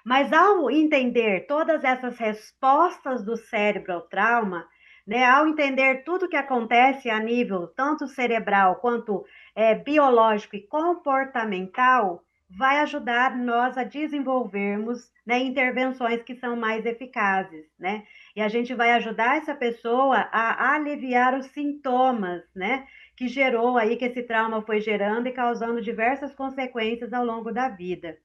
Mas ao entender todas essas respostas do cérebro ao trauma, né, ao entender tudo que acontece a nível tanto cerebral quanto biológico e comportamental, vai ajudar nós a desenvolvermos, né, intervenções que são mais eficazes, né? E a gente vai ajudar essa pessoa a aliviar os sintomas, né, que gerou aí, que esse trauma foi gerando e causando diversas consequências ao longo da vida.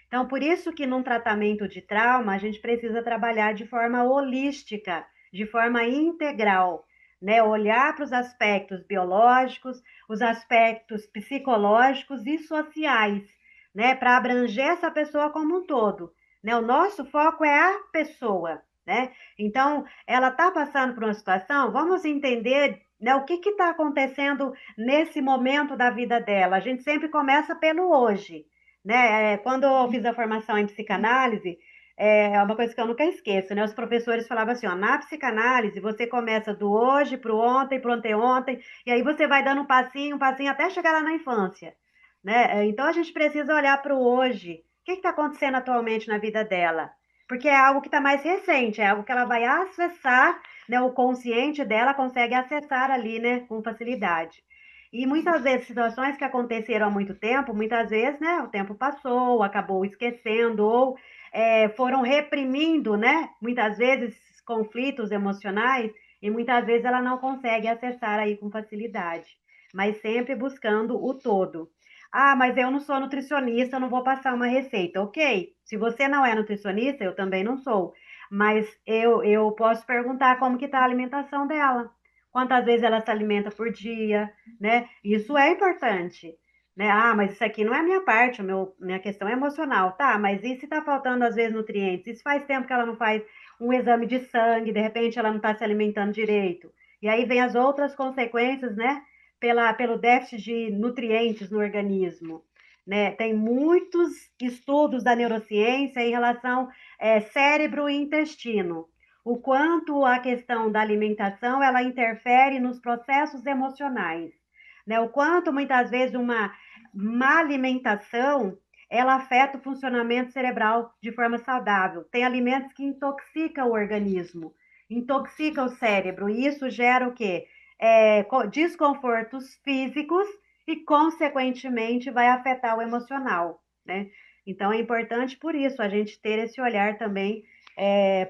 Então, por isso que num tratamento de trauma, a gente precisa trabalhar de forma holística, de forma integral, né? Olhar para os aspectos biológicos, os aspectos psicológicos e sociais, né? Para abranger essa pessoa como um todo, né? O nosso foco é a pessoa, né? Então, ela está passando por uma situação, vamos entender, né, o que está acontecendo nesse momento da vida dela. A gente sempre começa pelo hoje, né? Quando eu fiz a formação em psicanálise, é uma coisa que eu nunca esqueço, né? Os professores falavam assim, ó, na psicanálise você começa do hoje para o ontem, para o anteontem, e aí você vai dando um passinho até chegar lá na infância, né? Então a gente precisa olhar para o hoje. O que está acontecendo atualmente na vida dela? Porque é algo que está mais recente, é algo que ela vai acessar, né? O consciente dela consegue acessar ali, né? Com facilidade. E muitas vezes situações que aconteceram há muito tempo, muitas vezes, né? O tempo passou, acabou esquecendo ou foram reprimindo, né? Muitas vezes conflitos emocionais e muitas vezes ela não consegue acessar aí com facilidade, mas sempre buscando o todo. Ah, mas eu não sou nutricionista, eu não vou passar uma receita. Ok, se você não é nutricionista, eu também não sou. Mas eu posso perguntar como que está a alimentação dela. Quantas vezes ela se alimenta por dia, né? Isso é importante, né? Ah, mas isso aqui não é a minha parte, minha questão é emocional. Tá, mas e se tá faltando às vezes nutrientes? Isso faz tempo que ela não faz um exame de sangue, de repente ela não está se alimentando direito. E aí vem as outras consequências, né? Pelo déficit de nutrientes no organismo. Né? Tem muitos estudos da neurociência em relação cérebro e intestino. O quanto a questão da alimentação ela interfere nos processos emocionais. Né? O quanto muitas vezes uma má alimentação ela afeta o funcionamento cerebral de forma saudável. Tem alimentos que intoxicam o organismo, intoxica o cérebro, e isso gera o quê? Desconfortos físicos e, consequentemente, vai afetar o emocional, né? Então, é importante, por isso, a gente ter esse olhar também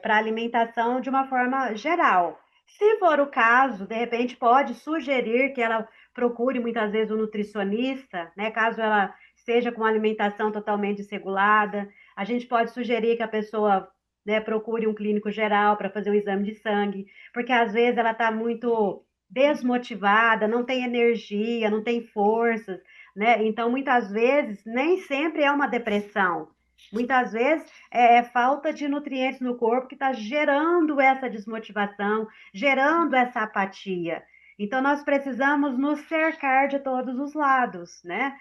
para a alimentação de uma forma geral. Se for o caso, de repente, pode sugerir que ela procure muitas vezes um nutricionista, né? Caso ela esteja com uma alimentação totalmente desregulada, a gente pode sugerir que a pessoa, né, procure um clínico geral para fazer um exame de sangue, porque às vezes ela está muito desmotivada, não tem energia, não tem forças, né? Então, muitas vezes, nem sempre é uma depressão. Muitas vezes é falta de nutrientes no corpo que está gerando essa desmotivação, gerando essa apatia. Então, nós precisamos nos cercar de todos os lados, né?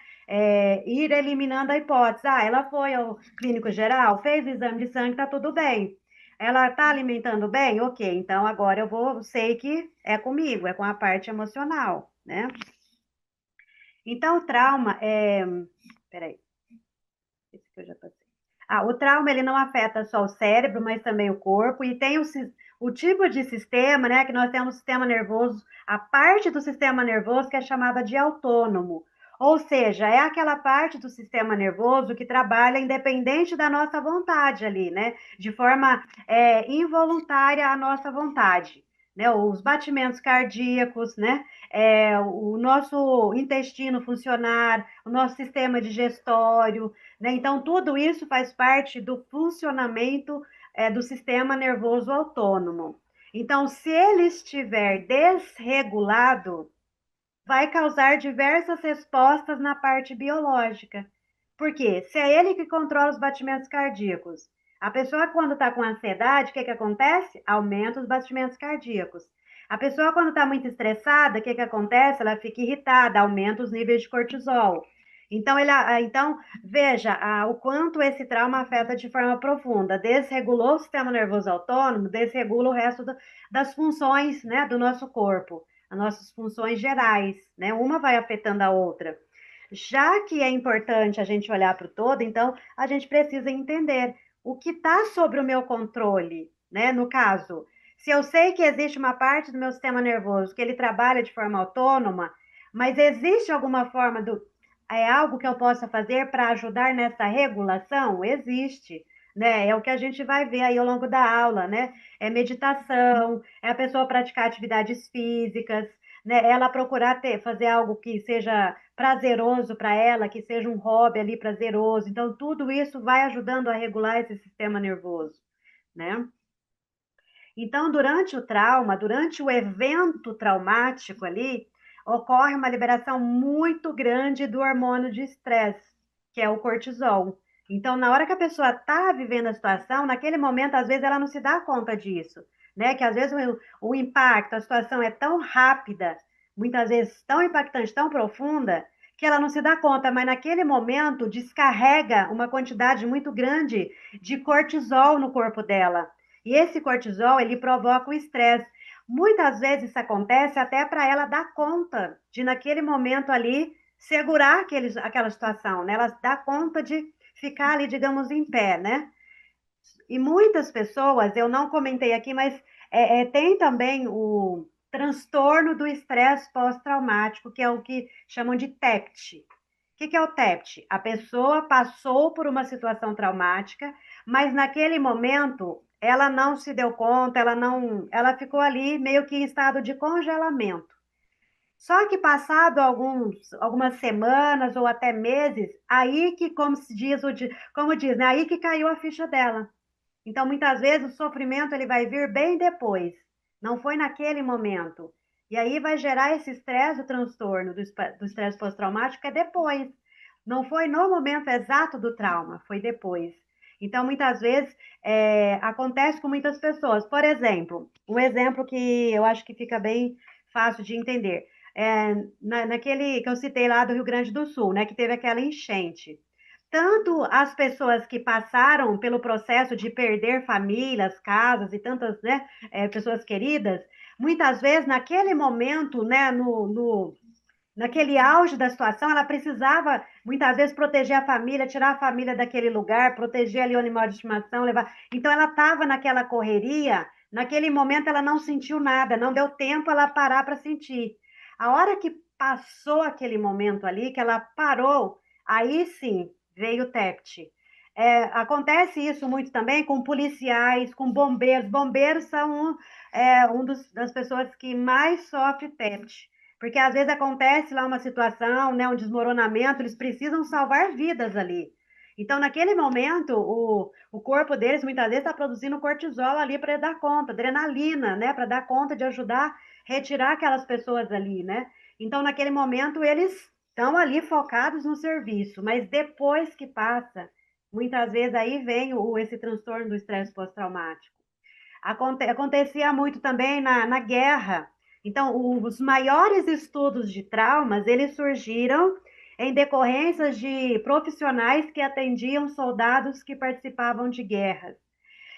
Ir eliminando a hipótese. Ah, ela foi ao clínico geral, fez o exame de sangue, tá tudo bem. Ela está alimentando bem? Ok, então agora sei que é comigo, é com a parte emocional, né? Então, o trauma é. Peraí, esse que eu já passei. Ah, o trauma ele não afeta só o cérebro, mas também o corpo, e tem o tipo de sistema, né? Que nós temos o sistema nervoso, a parte do sistema nervoso que é chamada de autônomo. Ou seja, é aquela parte do sistema nervoso que trabalha independente da nossa vontade ali, né? De forma involuntária à nossa vontade. Né? Os batimentos cardíacos, né? O nosso intestino funcionar, o nosso sistema digestório, né? Então, tudo isso faz parte do funcionamento do sistema nervoso autônomo. Então, se ele estiver desregulado, vai causar diversas respostas na parte biológica. Por quê? Se é ele que controla os batimentos cardíacos, a pessoa quando está com ansiedade, o que acontece? Aumenta os batimentos cardíacos. A pessoa quando está muito estressada, o que acontece? Ela fica irritada, aumenta os níveis de cortisol. Então veja o quanto esse trauma afeta de forma profunda. Desregulou o sistema nervoso autônomo, desregula o resto das funções, né, do nosso corpo, as nossas funções gerais, né? Uma vai afetando a outra. Já que é importante a gente olhar para o todo, então a gente precisa entender o que está sobre o meu controle, né? No caso, se eu sei que existe uma parte do meu sistema nervoso que ele trabalha de forma autônoma, mas existe alguma forma algo que eu possa fazer para ajudar nessa regulação? Existe, né? É o que a gente vai ver aí ao longo da aula, né? É meditação, é a pessoa praticar atividades físicas, né? Ela procurar fazer algo que seja prazeroso para ela, que seja um hobby ali prazeroso. Então, tudo isso vai ajudando a regular esse sistema nervoso, né? Então, durante o trauma, durante o evento traumático ali, ocorre uma liberação muito grande do hormônio de estresse, que é o cortisol. Então, na hora que a pessoa está vivendo a situação, naquele momento, às vezes, ela não se dá conta disso, né? Que às vezes o impacto, a situação é tão rápida, muitas vezes tão impactante, tão profunda, que ela não se dá conta, mas naquele momento descarrega uma quantidade muito grande de cortisol no corpo dela. E esse cortisol, ele provoca o estresse. Muitas vezes isso acontece até para ela dar conta de, naquele momento ali, segurar aquela situação, né? Ela dá conta de ficar ali, digamos, em pé, né? E muitas pessoas, eu não comentei aqui, mas tem também o transtorno do estresse pós-traumático, que é o que chamam de TEPT. O que é o TEPT? A pessoa passou por uma situação traumática, mas naquele momento ela não se deu conta, ela ficou ali meio que em estado de congelamento. Só que passado algumas semanas ou até meses, aí que, como se diz, como diz, né? Aí que caiu a ficha dela. Então, muitas vezes, o sofrimento ele vai vir bem depois, não foi naquele momento. E aí vai gerar esse estresse, o transtorno do estresse pós-traumático é depois. Não foi no momento exato do trauma, foi depois. Então, muitas vezes, acontece com muitas pessoas. Por exemplo, um exemplo que eu acho que fica bem fácil de entender. Naquele que eu citei lá do Rio Grande do Sul, né, que teve aquela enchente. Tanto as pessoas que passaram pelo processo de perder famílias, casas e tantas, né, pessoas queridas, muitas vezes naquele momento, né, naquele auge da situação, ela precisava muitas vezes proteger a família, tirar a família daquele lugar, proteger ali o animal de estimação, levar. Então ela estava naquela correria, naquele momento ela não sentiu nada, não deu tempo ela parar para sentir. A hora que passou aquele momento ali, que ela parou, aí sim veio o TEPT. Acontece isso muito também com policiais, com bombeiros. Bombeiros são das pessoas que mais sofrem TEPT. Porque às vezes acontece lá uma situação, né, um desmoronamento, eles precisam salvar vidas ali. Então, naquele momento, o corpo deles muitas vezes está produzindo cortisol ali para dar conta, adrenalina, né, para dar conta de ajudar a retirar aquelas pessoas ali, né? Então, naquele momento, eles estão ali focados no serviço, mas depois que passa, muitas vezes aí vem esse transtorno do estresse pós-traumático. Acontecia muito também na guerra. Então, os maiores estudos de traumas, eles surgiram em decorrências de profissionais que atendiam soldados que participavam de guerras.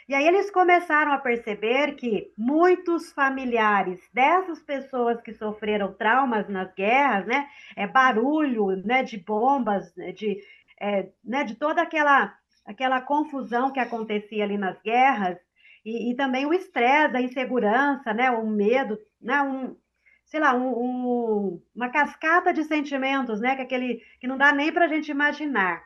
E aí eles começaram a perceber que muitos familiares dessas pessoas que sofreram traumas nas guerras, né, barulho, né, de bombas, né, de toda aquela confusão que acontecia ali nas guerras, e também o estresse, a insegurança, né, o medo, né, sei lá, uma cascata de sentimentos, né, que não dá nem para a gente imaginar.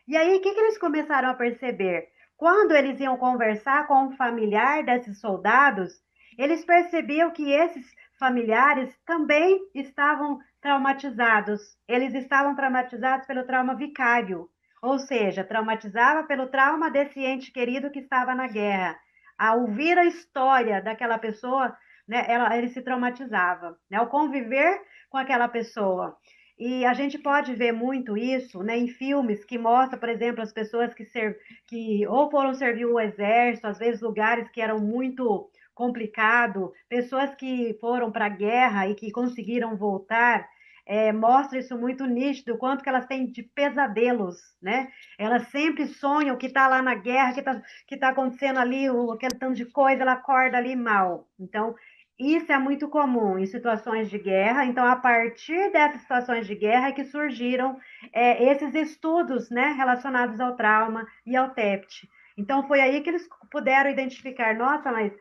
E aí, o que eles começaram a perceber? Quando eles iam conversar com um familiar desses soldados, eles percebiam que esses familiares também estavam traumatizados. Eles estavam traumatizados pelo trauma vicário, ou seja, traumatizava pelo trauma desse ente querido que estava na guerra. Ao ouvir a história daquela pessoa, né, ele se traumatizava, né, ao conviver com aquela pessoa. E a gente pode ver muito isso, né, em filmes que mostram, por exemplo, as pessoas que ou foram servir o exército, às vezes lugares que eram muito complicado, pessoas que foram para a guerra e que conseguiram voltar, mostra isso muito nítido, o quanto que elas têm de pesadelos, né? Elas sempre sonham que está lá na guerra, que tá acontecendo ali, aquele tanto de coisa, ela acorda ali mal. Então, isso é muito comum em situações de guerra. Então, a partir dessas situações de guerra é que surgiram esses estudos, né, relacionados ao trauma e ao TEPT. Então, foi aí que eles puderam identificar, nossa, mas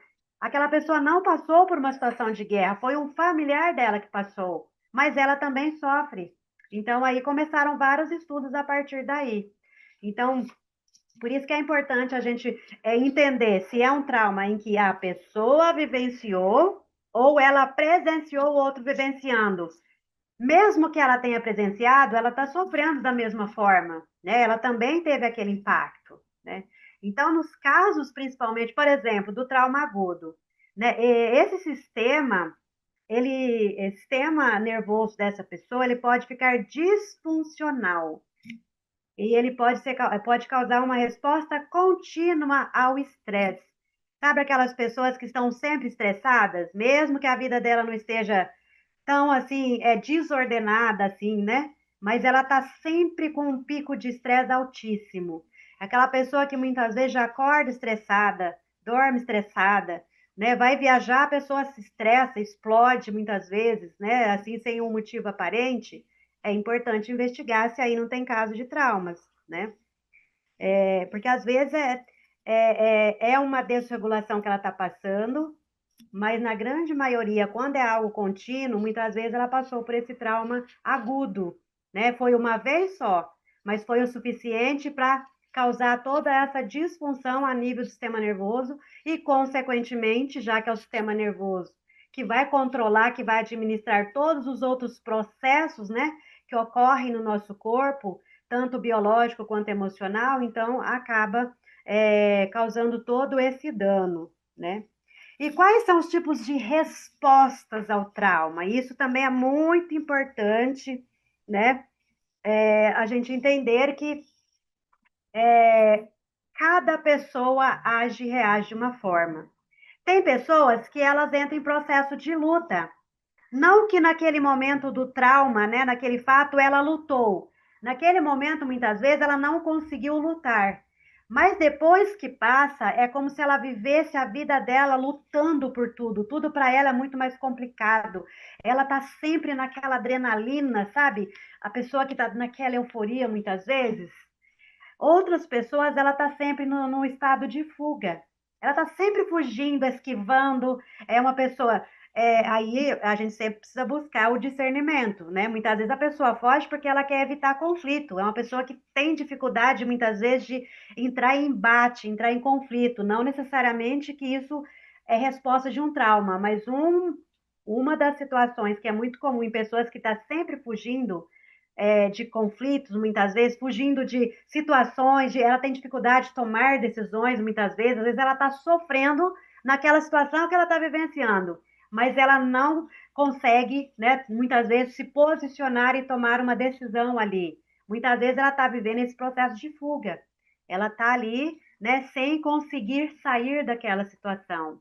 aquela pessoa não passou por uma situação de guerra, foi um familiar dela que passou, mas ela também sofre. Então, aí começaram vários estudos a partir daí. Então, por isso que é importante a gente entender se é um trauma em que a pessoa vivenciou ou ela presenciou o outro vivenciando. Mesmo que ela tenha presenciado, ela está sofrendo da mesma forma, né? Ela também teve aquele impacto, né? Então, nos casos, principalmente, por exemplo, do trauma agudo, né? Esse sistema nervoso dessa pessoa, ele pode ficar disfuncional. E ele pode causar uma resposta contínua ao estresse. Sabe aquelas pessoas que estão sempre estressadas, mesmo que a vida dela não esteja tão assim, desordenada assim, né? mas ela está sempre com um pico de estresse altíssimo. Aquela pessoa que muitas vezes já acorda estressada, dorme estressada, né? Vai viajar, a pessoa se estressa, explode muitas vezes, né? Assim, sem um motivo aparente. É importante investigar se aí não tem caso de traumas, né? Porque às vezes é uma desregulação que ela está passando, mas na grande maioria, quando é algo contínuo, muitas vezes ela passou por esse trauma agudo, né? Foi uma vez só, mas foi o suficiente para causar toda essa disfunção a nível do sistema nervoso e, consequentemente, já que é o sistema nervoso que vai controlar, que vai administrar todos os outros processos, né, que ocorrem no nosso corpo, tanto biológico quanto emocional, então acaba causando todo esse dano, né? E quais são os tipos de respostas ao trauma? Isso também é muito importante, né? A gente entender que cada pessoa age e reage de uma forma. Tem pessoas que elas entram em processo de luta. Não que naquele momento do trauma, né, naquele fato, ela lutou. Naquele momento, muitas vezes, ela não conseguiu lutar. Mas depois que passa, é como se ela vivesse a vida dela lutando por tudo. Tudo para ela é muito mais complicado. Ela tá sempre naquela adrenalina, sabe? A pessoa que tá naquela euforia, muitas vezes. Outras pessoas, ela tá sempre no estado de fuga. Ela tá sempre fugindo, esquivando. É uma pessoa. Aí a gente sempre precisa buscar o discernimento, né? Muitas vezes a pessoa foge porque ela quer evitar conflito. É uma pessoa que tem dificuldade, muitas vezes, de entrar em embate, entrar em conflito. Não necessariamente que isso é resposta de um trauma, mas uma das situações que é muito comum em pessoas que estão sempre fugindo de conflitos, muitas vezes, fugindo de situações, ela tem dificuldade de tomar decisões, muitas vezes, às vezes ela está sofrendo naquela situação que ela está vivenciando, mas ela não consegue, né, muitas vezes, se posicionar e tomar uma decisão ali. Muitas vezes ela está vivendo esse processo de fuga, ela está ali, né, sem conseguir sair daquela situação.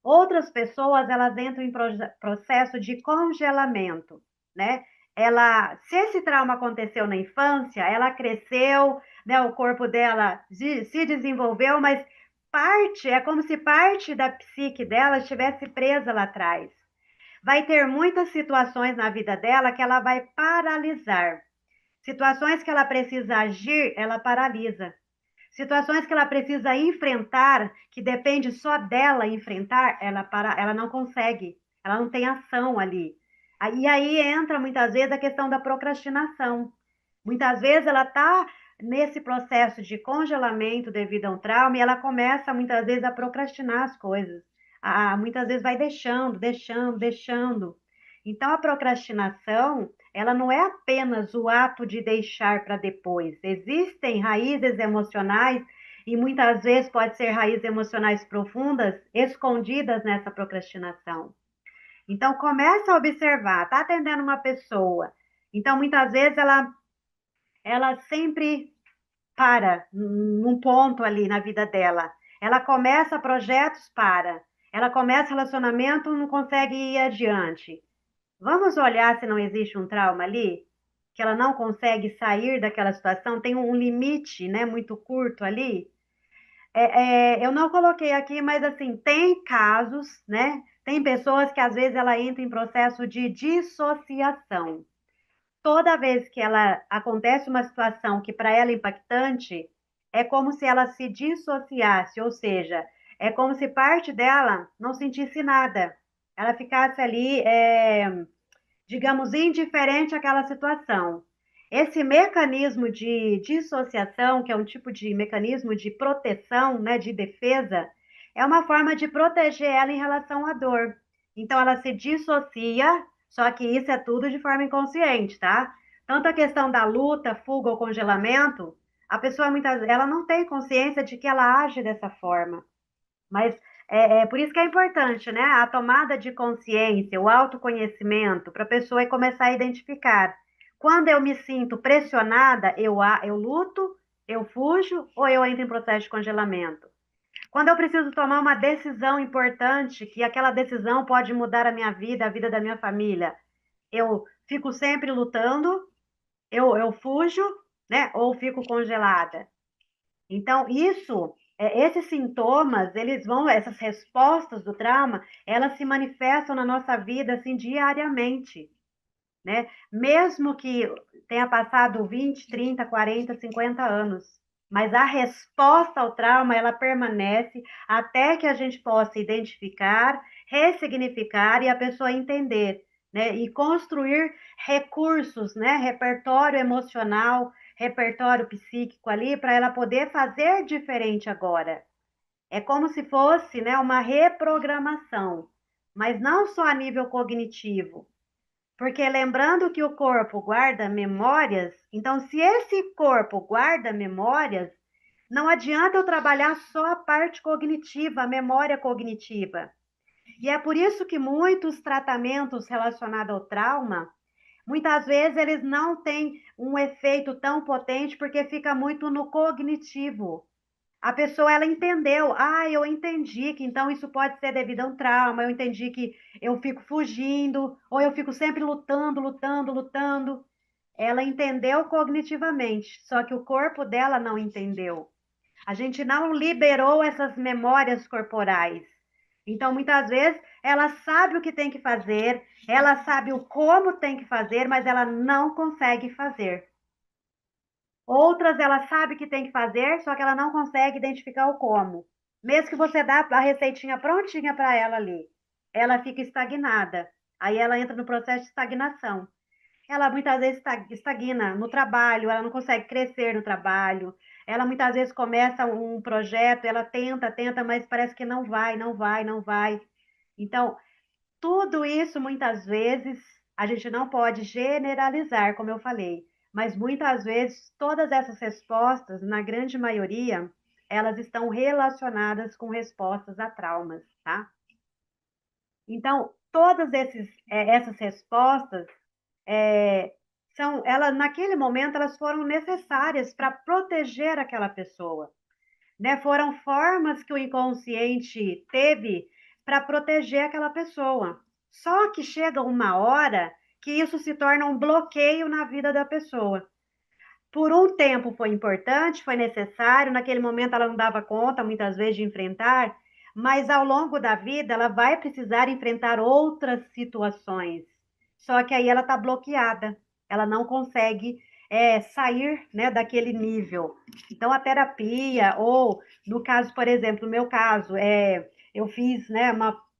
Outras pessoas, elas entram em processo de congelamento, né? Se esse trauma aconteceu na infância, ela cresceu, né? O corpo dela se desenvolveu, mas é como se parte da psique dela estivesse presa lá atrás. Vai ter muitas situações na vida dela que ela vai paralisar. Situações que ela precisa agir, ela paralisa. Situações que ela precisa enfrentar, que depende só dela enfrentar, ela não consegue, ela não tem ação ali. E aí entra muitas vezes a questão da procrastinação. Muitas vezes ela está nesse processo de congelamento devido a um trauma e ela começa muitas vezes a procrastinar as coisas. Muitas vezes vai deixando, deixando, deixando. Então a procrastinação, ela não é apenas o ato de deixar para depois. Existem raízes emocionais e muitas vezes pode ser raízes emocionais profundas escondidas nessa procrastinação. Então começa a observar, tá atendendo uma pessoa. Então muitas vezes ela sempre para num ponto ali na vida dela. Ela começa projetos, para. Ela começa relacionamento, não consegue ir adiante. Vamos olhar se não existe um trauma ali, que ela não consegue sair daquela situação, tem um limite, né, muito curto ali. Eu não coloquei aqui, mas assim, tem casos, né? Tem pessoas que às vezes ela entra em processo de dissociação. Toda vez que ela acontece uma situação que para ela é impactante, é como se ela se dissociasse, ou seja, é como se parte dela não sentisse nada. Ela ficasse ali, digamos, indiferente àquela situação. Esse mecanismo de dissociação, que é um tipo de mecanismo de proteção, né, de defesa, é uma forma de proteger ela em relação à dor. Então, ela se dissocia, só que isso é tudo de forma inconsciente, tá? Tanto a questão da luta, fuga ou congelamento, a pessoa muitas vezes ela não tem consciência de que ela age dessa forma. Mas por isso que é importante, né? A tomada de consciência, o autoconhecimento, para a pessoa começar a identificar. Quando eu me sinto pressionada, eu luto, eu fujo ou eu entro em processo de congelamento. Quando eu preciso tomar uma decisão importante, que aquela decisão pode mudar a minha vida, a vida da minha família, eu fico sempre lutando eu fujo, né? Ou fico congelada. Então, esses sintomas, eles vão, essas respostas do trauma, elas se manifestam na nossa vida assim diariamente, né? Mesmo que tenha passado 20, 30, 40, 50 anos, mas a resposta ao trauma, ela permanece até que a gente possa identificar, ressignificar e a pessoa entender, né? E construir recursos, né? Repertório emocional, repertório psíquico ali para ela poder fazer diferente agora. É como se fosse, né, uma reprogramação, mas não só a nível cognitivo, porque lembrando que o corpo guarda memórias, então se esse corpo guarda memórias, não adianta eu trabalhar só a parte cognitiva, a memória cognitiva. E é por isso que muitos tratamentos relacionados ao trauma, muitas vezes eles não têm um efeito tão potente porque fica muito no cognitivo. A pessoa ela entendeu, eu entendi que então isso pode ser devido a um trauma, eu entendi que eu fico fugindo, ou eu fico sempre lutando, lutando, lutando. Ela entendeu cognitivamente, só que o corpo dela não entendeu. A gente não liberou essas memórias corporais. Então, muitas vezes, ela sabe o que tem que fazer, ela sabe o como tem que fazer, mas ela não consegue fazer. Outras ela sabe que tem que fazer, só que ela não consegue identificar o como. Mesmo que você dá a receitinha prontinha para ela ali, ela fica estagnada. Aí ela entra no processo de estagnação. Ela muitas vezes estagna no trabalho, ela não consegue crescer no trabalho. Ela muitas vezes começa um projeto, ela tenta, tenta, mas parece que não vai, não vai, não vai. Então, tudo isso, muitas vezes, a gente não pode generalizar, como eu falei, mas muitas vezes todas essas respostas, na grande maioria, elas estão relacionadas com respostas a traumas, tá? Então, essas respostas elas naquele momento elas foram necessárias para proteger aquela pessoa, né? Foram formas que o inconsciente teve para proteger aquela pessoa. Só que chega uma hora que isso se torna um bloqueio na vida da pessoa. Por um tempo foi importante, foi necessário, naquele momento ela não dava conta, muitas vezes, de enfrentar, mas ao longo da vida ela vai precisar enfrentar outras situações. Só que aí ela está bloqueada, ela não consegue sair, né, daquele nível. Então a terapia, ou no caso, por exemplo, no meu caso, eu fiz, né,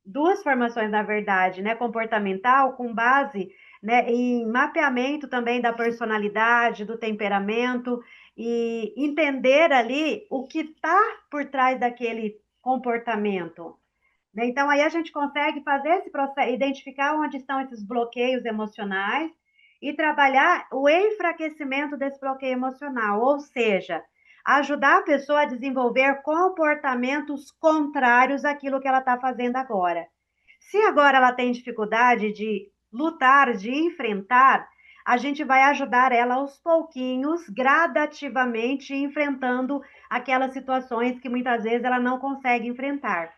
duas formações, na verdade, né, comportamental, com base, né, em mapeamento também da personalidade, do temperamento, e entender ali o que está por trás daquele comportamento, né? Então, aí a gente consegue fazer esse processo, identificar onde estão esses bloqueios emocionais e trabalhar o enfraquecimento desse bloqueio emocional, ou seja, ajudar a pessoa a desenvolver comportamentos contrários àquilo que ela está fazendo agora. Se agora ela tem dificuldade de lutar, de enfrentar, a gente vai ajudar ela aos pouquinhos, gradativamente, enfrentando aquelas situações que muitas vezes ela não consegue enfrentar.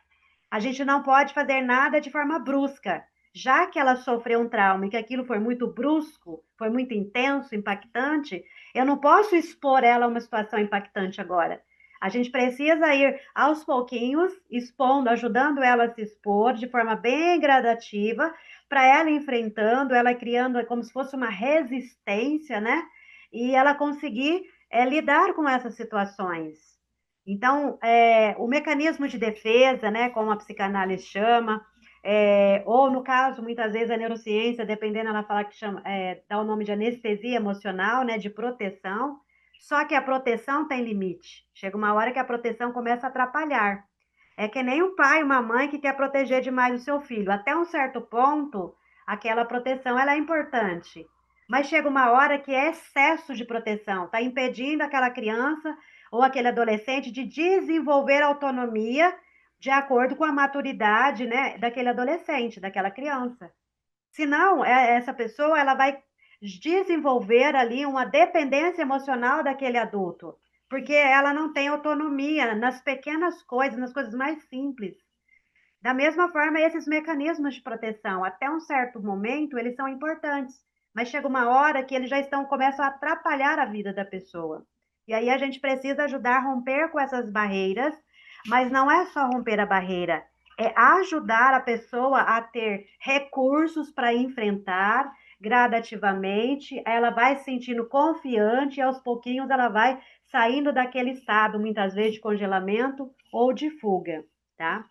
A gente não pode fazer nada de forma brusca. Já que ela sofreu um trauma e que aquilo foi muito brusco, foi muito intenso, impactante, eu não posso expor ela a uma situação impactante agora. A gente precisa ir aos pouquinhos, expondo, ajudando ela a se expor de forma bem gradativa, para ela enfrentando, ela criando como se fosse uma resistência, né? E ela conseguir lidar com essas situações. Então, o mecanismo de defesa, né, como a psicanálise chama, ou no caso, muitas vezes a neurociência, dependendo, ela fala que chama, dá o nome de anestesia emocional, né, de proteção, só que a proteção tem limite. Chega uma hora que a proteção começa a atrapalhar. É que nem um pai, uma mãe que quer proteger demais o seu filho. Até um certo ponto, aquela proteção ela é importante. Mas chega uma hora que é excesso de proteção, está impedindo aquela criança ou aquele adolescente de desenvolver autonomia de acordo com a maturidade, né, daquele adolescente, daquela criança. Senão, essa pessoa ela vai desenvolver ali uma dependência emocional daquele adulto, porque ela não tem autonomia nas pequenas coisas, nas coisas mais simples. Da mesma forma, esses mecanismos de proteção, até um certo momento, eles são importantes, mas chega uma hora que eles já começam a atrapalhar a vida da pessoa. E aí a gente precisa ajudar a romper com essas barreiras, mas não é só romper a barreira, é ajudar a pessoa a ter recursos para enfrentar gradativamente, ela vai se sentindo confiante e aos pouquinhos ela vai saindo daquele estado, muitas vezes, de congelamento ou de fuga, tá?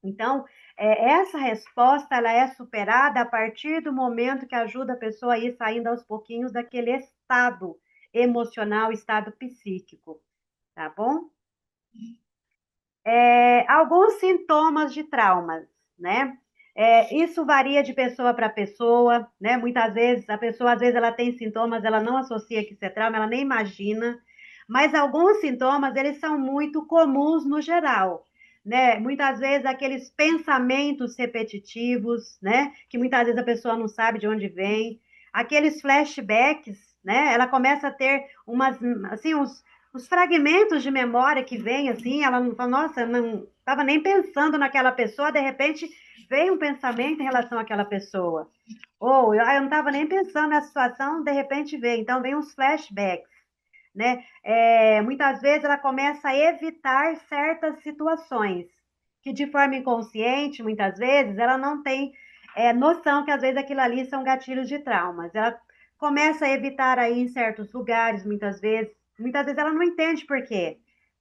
Então, essa resposta ela é superada a partir do momento que ajuda a pessoa a ir saindo aos pouquinhos daquele estado emocional, estado psíquico, tá bom? Alguns sintomas de traumas, né? Isso varia de pessoa para pessoa, né? Muitas vezes a pessoa, às vezes, ela tem sintomas, ela não associa que isso é trauma, ela nem imagina, mas alguns sintomas, eles são muito comuns no geral, né? Muitas vezes aqueles pensamentos repetitivos, né? Que muitas vezes a pessoa não sabe de onde vem, aqueles flashbacks, né? Ela começa a ter umas, assim, os fragmentos de memória que vem assim, ela não fala, nossa, não estava nem pensando naquela pessoa, de repente veio um pensamento em relação àquela pessoa. Ou eu não estava nem pensando nessa situação, de repente veio. Então vem uns flashbacks, né? Muitas vezes ela começa a evitar certas situações que de forma inconsciente, muitas vezes, ela não tem noção que às vezes aquilo ali são gatilhos de traumas. Ela começa a evitar aí em certos lugares, muitas vezes ela não entende por quê.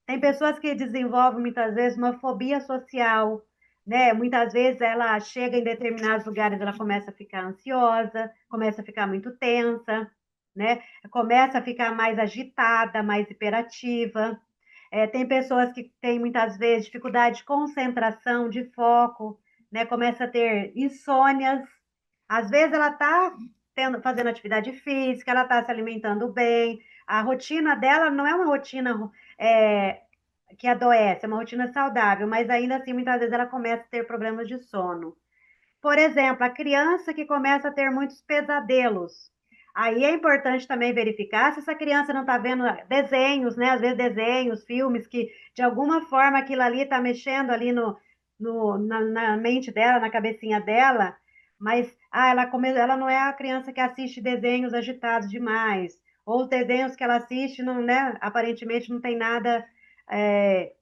Tem pessoas que desenvolvem muitas vezes uma fobia social, né? Muitas vezes ela chega em determinados lugares, ela começa a ficar ansiosa, começa a ficar muito tensa, né? Começa a ficar mais agitada, mais hiperativa. Tem pessoas que têm muitas vezes dificuldade de concentração, de foco, né? Começa a ter insônias. Às vezes ela está fazendo atividade física, ela está se alimentando bem, a rotina dela não é uma rotina é, que adoece, é uma rotina saudável, mas ainda assim muitas vezes ela começa a ter problemas de sono. Por exemplo, a criança que começa a ter muitos pesadelos. Aí é importante também verificar se essa criança não está vendo desenhos, né? Às vezes desenhos, filmes, que de alguma forma aquilo ali está mexendo ali na mente dela, na cabecinha dela, mas ela não é a criança que assiste desenhos agitados demais, ou os desenhos que ela assiste, não, né? Aparentemente não tem nada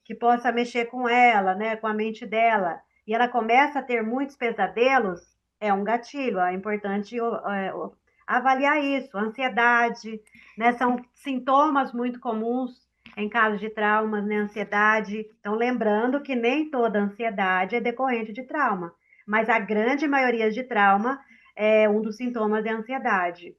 que possa mexer com ela, né? Com a mente dela e ela começa a ter muitos pesadelos, é um gatilho. É importante avaliar isso. Ansiedade, né? São sintomas muito comuns em casos de traumas, né? Ansiedade. Então, lembrando que nem toda ansiedade é decorrente de trauma, mas a grande maioria de trauma, um dos sintomas é a ansiedade.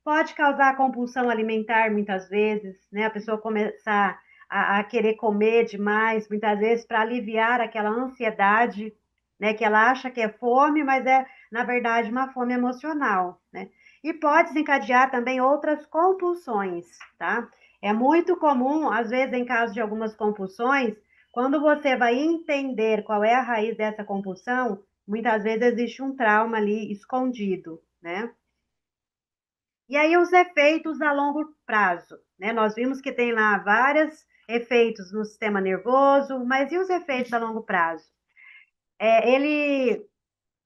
Pode causar compulsão alimentar muitas vezes, né? A pessoa começar a querer comer demais, muitas vezes para aliviar aquela ansiedade, né? Que ela acha que é fome, mas é, na verdade, uma fome emocional, né? E pode desencadear também outras compulsões, tá? É muito comum, às vezes, em caso de algumas compulsões, quando você vai entender qual é a raiz dessa compulsão, muitas vezes existe um trauma ali escondido, né? E aí os efeitos a longo prazo, né? Nós vimos que tem lá vários efeitos no sistema nervoso, mas e os efeitos a longo prazo? Ele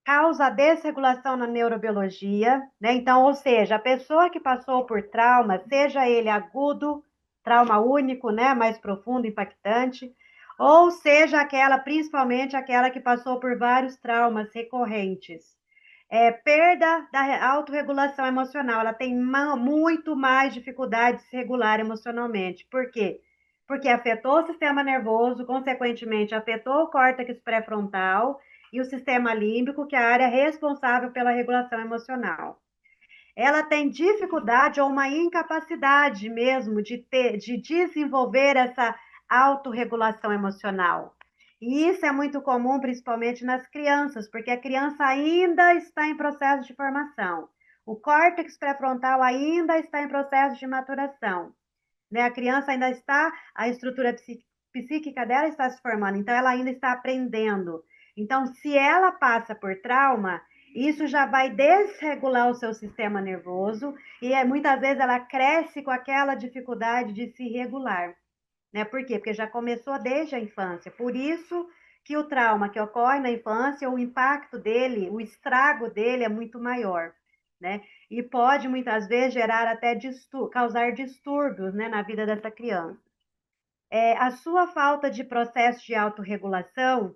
causa desregulação na neurobiologia, né? Então, ou seja, a pessoa que passou por trauma, seja ele agudo, trauma único, né? Mais profundo, impactante, ou seja principalmente aquela que passou por vários traumas recorrentes perda da autorregulação emocional. Ela tem muito mais dificuldade de se regular emocionalmente. Por quê? Porque afetou o sistema nervoso, consequentemente, afetou o córtex pré-frontal e o sistema límbico, que é a área responsável pela regulação emocional. Ela tem dificuldade ou uma incapacidade mesmo de desenvolver essa autorregulação emocional. E isso é muito comum, principalmente nas crianças, porque a criança ainda está em processo de formação. O córtex pré-frontal ainda está em processo de maturação. Né? A criança ainda está, a estrutura psíquica dela está se formando, então ela ainda está aprendendo. Então, se ela passa por trauma, isso já vai desregular o seu sistema nervoso e muitas vezes ela cresce com aquela dificuldade de se regular. Né? Por quê? Porque já começou desde a infância. Por isso que o trauma que ocorre na infância, o impacto dele, o estrago dele é muito maior. né? E pode muitas vezes gerar até causar distúrbios, né, na vida dessa criança. A sua falta de processo de autorregulação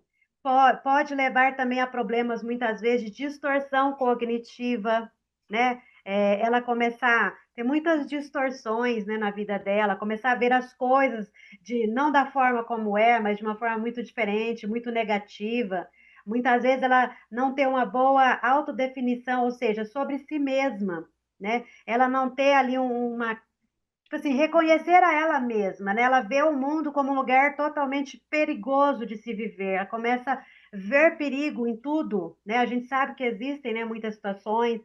pode levar também a problemas, muitas vezes, de distorção cognitiva, né? Ela começar a ter muitas distorções, né, na vida dela, começar a ver as coisas não da forma como é, mas de uma forma muito diferente, muito negativa. Muitas vezes ela não ter uma boa autodefinição, ou seja, sobre si mesma, né? Ela não ter ali uma tipo assim, reconhecer a ela mesma, né? Ela vê o mundo como um lugar totalmente perigoso de se viver. Ela começa a ver perigo em tudo, né? A gente sabe que existem, né, muitas situações,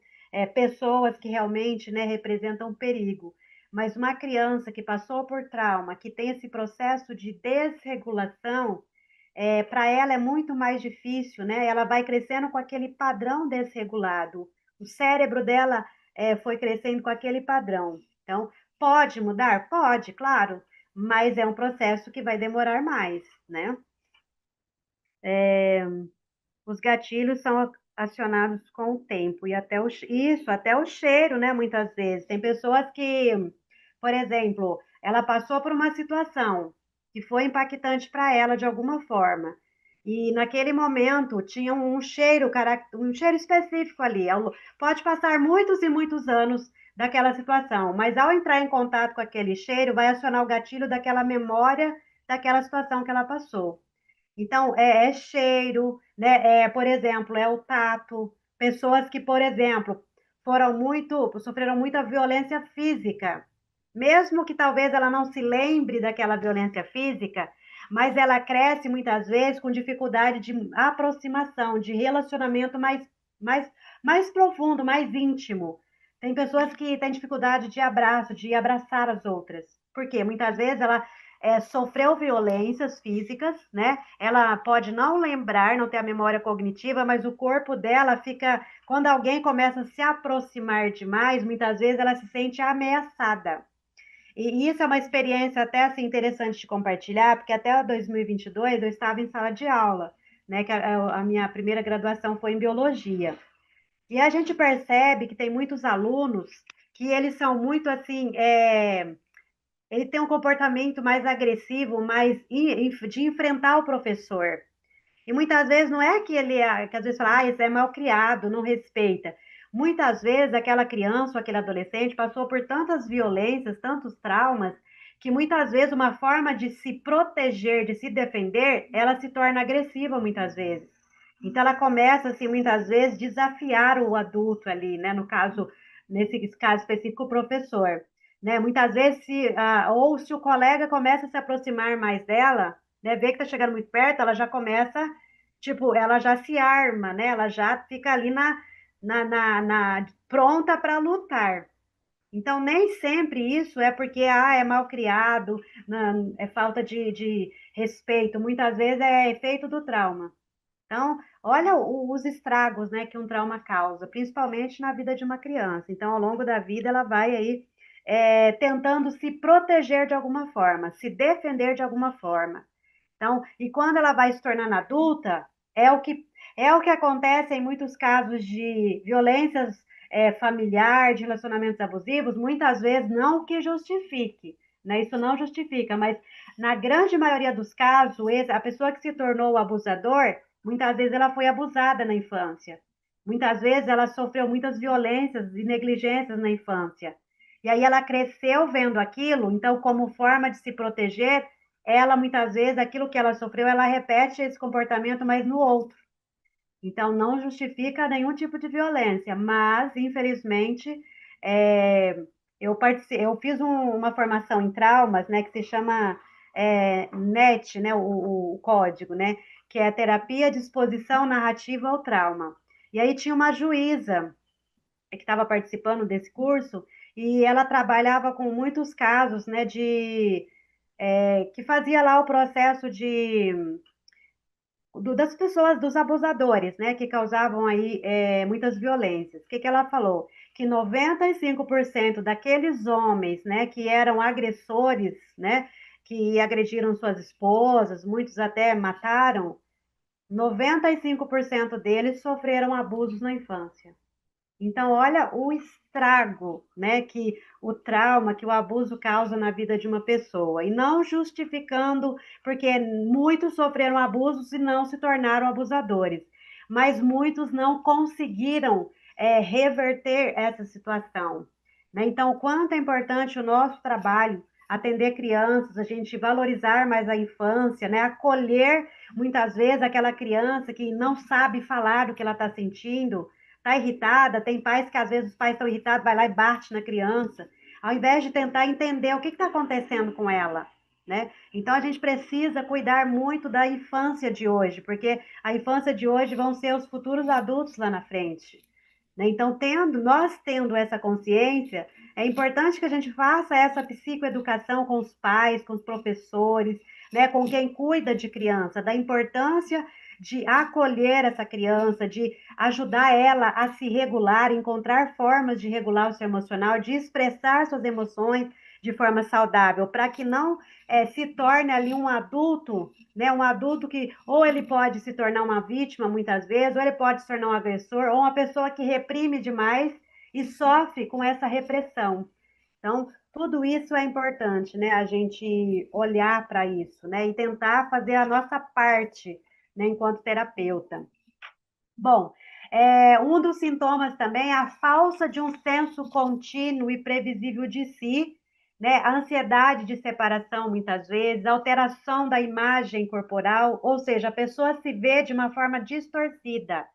pessoas que realmente, né, representam perigo. Mas uma criança que passou por trauma, que tem esse processo de desregulação, para ela é muito mais difícil, né? Ela vai crescendo com aquele padrão desregulado. O cérebro dela foi crescendo com aquele padrão. Então, pode mudar? Pode, claro, mas é um processo que vai demorar mais, né? Os gatilhos são acionados com o tempo e até o cheiro, né? Muitas vezes. Tem pessoas que, por exemplo, ela passou por uma situação que foi impactante para ela de alguma forma. E naquele momento tinha um cheiro específico ali. Pode passar muitos e muitos anos daquela situação, mas ao entrar em contato com aquele cheiro, vai acionar o gatilho daquela memória daquela situação que ela passou. Então, é cheiro, né? Por exemplo, é o tato. Pessoas que, por exemplo, sofreram muita violência física, mesmo que talvez ela não se lembre daquela violência física, mas ela cresce muitas vezes com dificuldade de aproximação, de relacionamento mais, mais profundo, mais íntimo. Tem pessoas que têm dificuldade de abraço, de abraçar as outras. Por quê? Muitas vezes ela sofreu violências físicas, né? Ela pode não lembrar, não ter a memória cognitiva, mas o corpo dela fica. Quando alguém começa a se aproximar demais, muitas vezes ela se sente ameaçada. E isso é uma experiência até assim interessante de compartilhar, porque até 2022 eu estava em sala de aula, né? Que a minha primeira graduação foi em biologia. E a gente percebe que tem muitos alunos que eles são muito assim, ele tem um comportamento mais agressivo, de enfrentar o professor. E muitas vezes não é que que às vezes fala, esse é mal criado, não respeita. Muitas vezes aquela criança ou aquele adolescente passou por tantas violências, tantos traumas, que muitas vezes uma forma de se proteger, de se defender, ela se torna agressiva muitas vezes. Então ela começa assim muitas vezes desafiar o adulto ali, né? No caso, nesse caso específico, o professor, né? Muitas vezes ou se o colega começa a se aproximar mais dela, né? Vê que está chegando muito perto, ela já começa, tipo, ela já se arma, né? Ela já fica ali pronta para lutar. Então, nem sempre isso é porque é mal criado, é falta de respeito. Muitas vezes é efeito do trauma. Então, olha os estragos, né, que um trauma causa, principalmente na vida de uma criança. Então, ao longo da vida, ela vai aí tentando se proteger de alguma forma, se defender de alguma forma. Então, e quando ela vai se tornando adulta, é o que é o que acontece em muitos casos de violências familiar, de relacionamentos abusivos, muitas vezes não que justifique, né? Isso não justifica, mas na grande maioria dos casos, a pessoa que se tornou o abusador, muitas vezes ela foi abusada na infância. Muitas vezes ela sofreu muitas violências e negligências na infância. E aí ela cresceu vendo aquilo, então, como forma de se proteger, ela muitas vezes, aquilo que ela sofreu, ela repete esse comportamento, mas no outro. Então, não justifica nenhum tipo de violência, mas, infelizmente, é, eu fiz uma formação em traumas, né, que se chama NET, né, o código, né, que é Terapia de Exposição Narrativa ao Trauma. E aí tinha uma juíza que estava participando desse curso e ela trabalhava com muitos casos, né, que fazia lá o processo das pessoas, dos abusadores, né, que causavam aí muitas violências. O que que ela falou? Que 95% daqueles homens, né, que eram agressores, né, que agrediram suas esposas, muitos até mataram, 95% deles sofreram abusos na infância. Então, olha o estrago, né, que o trauma, que o abuso causa na vida de uma pessoa. E não justificando, porque muitos sofreram abusos e não se tornaram abusadores, mas muitos não conseguiram, reverter essa situação, né? Então, o quanto é importante o nosso trabalho, atender crianças, a gente valorizar mais a infância, né? Acolher muitas vezes aquela criança que não sabe falar o que ela está sentindo, está irritada, tem pais que às vezes os pais estão irritados, vai lá e bate na criança, ao invés de tentar entender o que está acontecendo com ela, né? Então a gente precisa cuidar muito da infância de hoje, porque a infância de hoje vão ser os futuros adultos lá na frente, né? Então, nós tendo essa consciência, é importante que a gente faça essa psicoeducação com os pais, com os professores, né, com quem cuida de criança, da importância de acolher essa criança, de ajudar ela a se regular, encontrar formas de regular o seu emocional, de expressar suas emoções de forma saudável, para que não se torne ali um adulto, né? Um adulto que ou ele pode se tornar uma vítima muitas vezes, ou ele pode se tornar um agressor, ou uma pessoa que reprime demais e sofre com essa repressão. Então, tudo isso é importante, né? A gente olhar para isso, né? E tentar fazer a nossa parte, né? Enquanto terapeuta. Bom, um dos sintomas também é a falta de um senso contínuo e previsível de si, né? A ansiedade de separação, muitas vezes, alteração da imagem corporal, ou seja, a pessoa se vê de uma forma distorcida,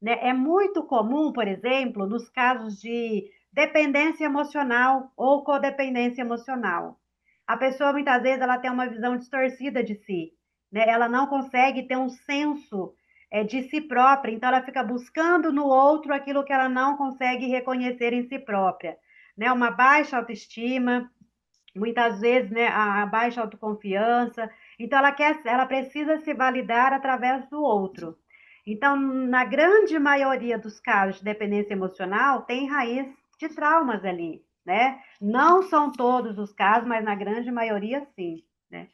né? É muito comum, por exemplo, nos casos de dependência emocional ou codependência emocional. A pessoa, muitas vezes, ela tem uma visão distorcida de si, né? Ela não consegue ter um senso de si própria, então ela fica buscando no outro aquilo que ela não consegue reconhecer em si própria, né? Uma baixa autoestima, muitas vezes, né, a baixa autoconfiança. Então ela precisa se validar através do outro. Então, na grande maioria dos casos de dependência emocional, tem raiz de traumas ali, né? Não são todos os casos, mas na grande maioria sim, né?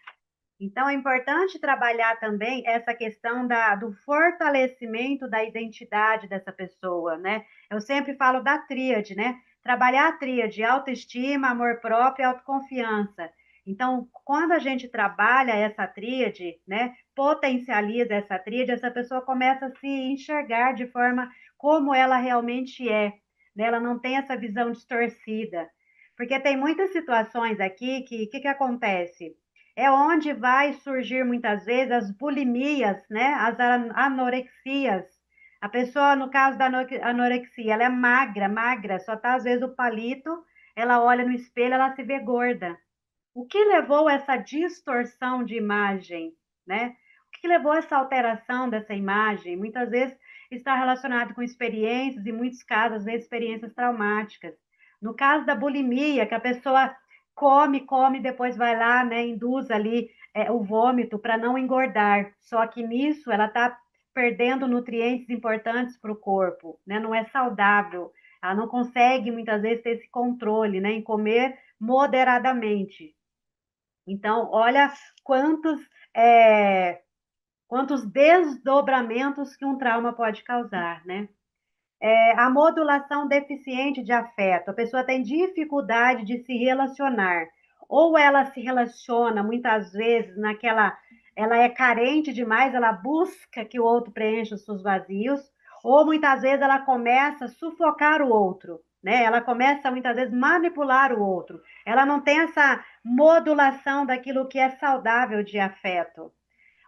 Então, é importante trabalhar também essa questão do fortalecimento da identidade dessa pessoa, né? Eu sempre falo da tríade, né? Trabalhar a tríade, autoestima, amor próprio e autoconfiança. Então, quando a gente trabalha essa tríade, né? Potencializa essa tríade, essa pessoa começa a se enxergar de forma como ela realmente é, né? Ela não tem essa visão distorcida. Porque tem muitas situações aqui que acontece? É onde vai surgir muitas vezes as bulimias, né? As anorexias. A pessoa, no caso da anorexia, ela é magra, magra, só tá às vezes o palito, ela olha no espelho, ela se vê gorda. O que levou a essa distorção de imagem, né? O que levou a essa alteração dessa imagem? Muitas vezes está relacionado com experiências, em muitos casos, às vezes, experiências traumáticas. No caso da bulimia, que a pessoa come, come, depois vai lá, né, induz ali o vômito para não engordar. Só que nisso ela está perdendo nutrientes importantes para o corpo, né? Não é saudável. Ela não consegue muitas vezes ter esse controle, né, em comer moderadamente. Então, olha quantos, é, quantos desdobramentos que um trauma pode causar, né? A modulação deficiente de afeto. A pessoa tem dificuldade de se relacionar. Ou ela se relaciona muitas vezes naquela. Ela é carente demais, ela busca que o outro preencha os seus vazios, ou muitas vezes ela começa a sufocar o outro, né? Ela começa muitas vezes a manipular o outro. Ela não tem essa modulação daquilo que é saudável de afeto.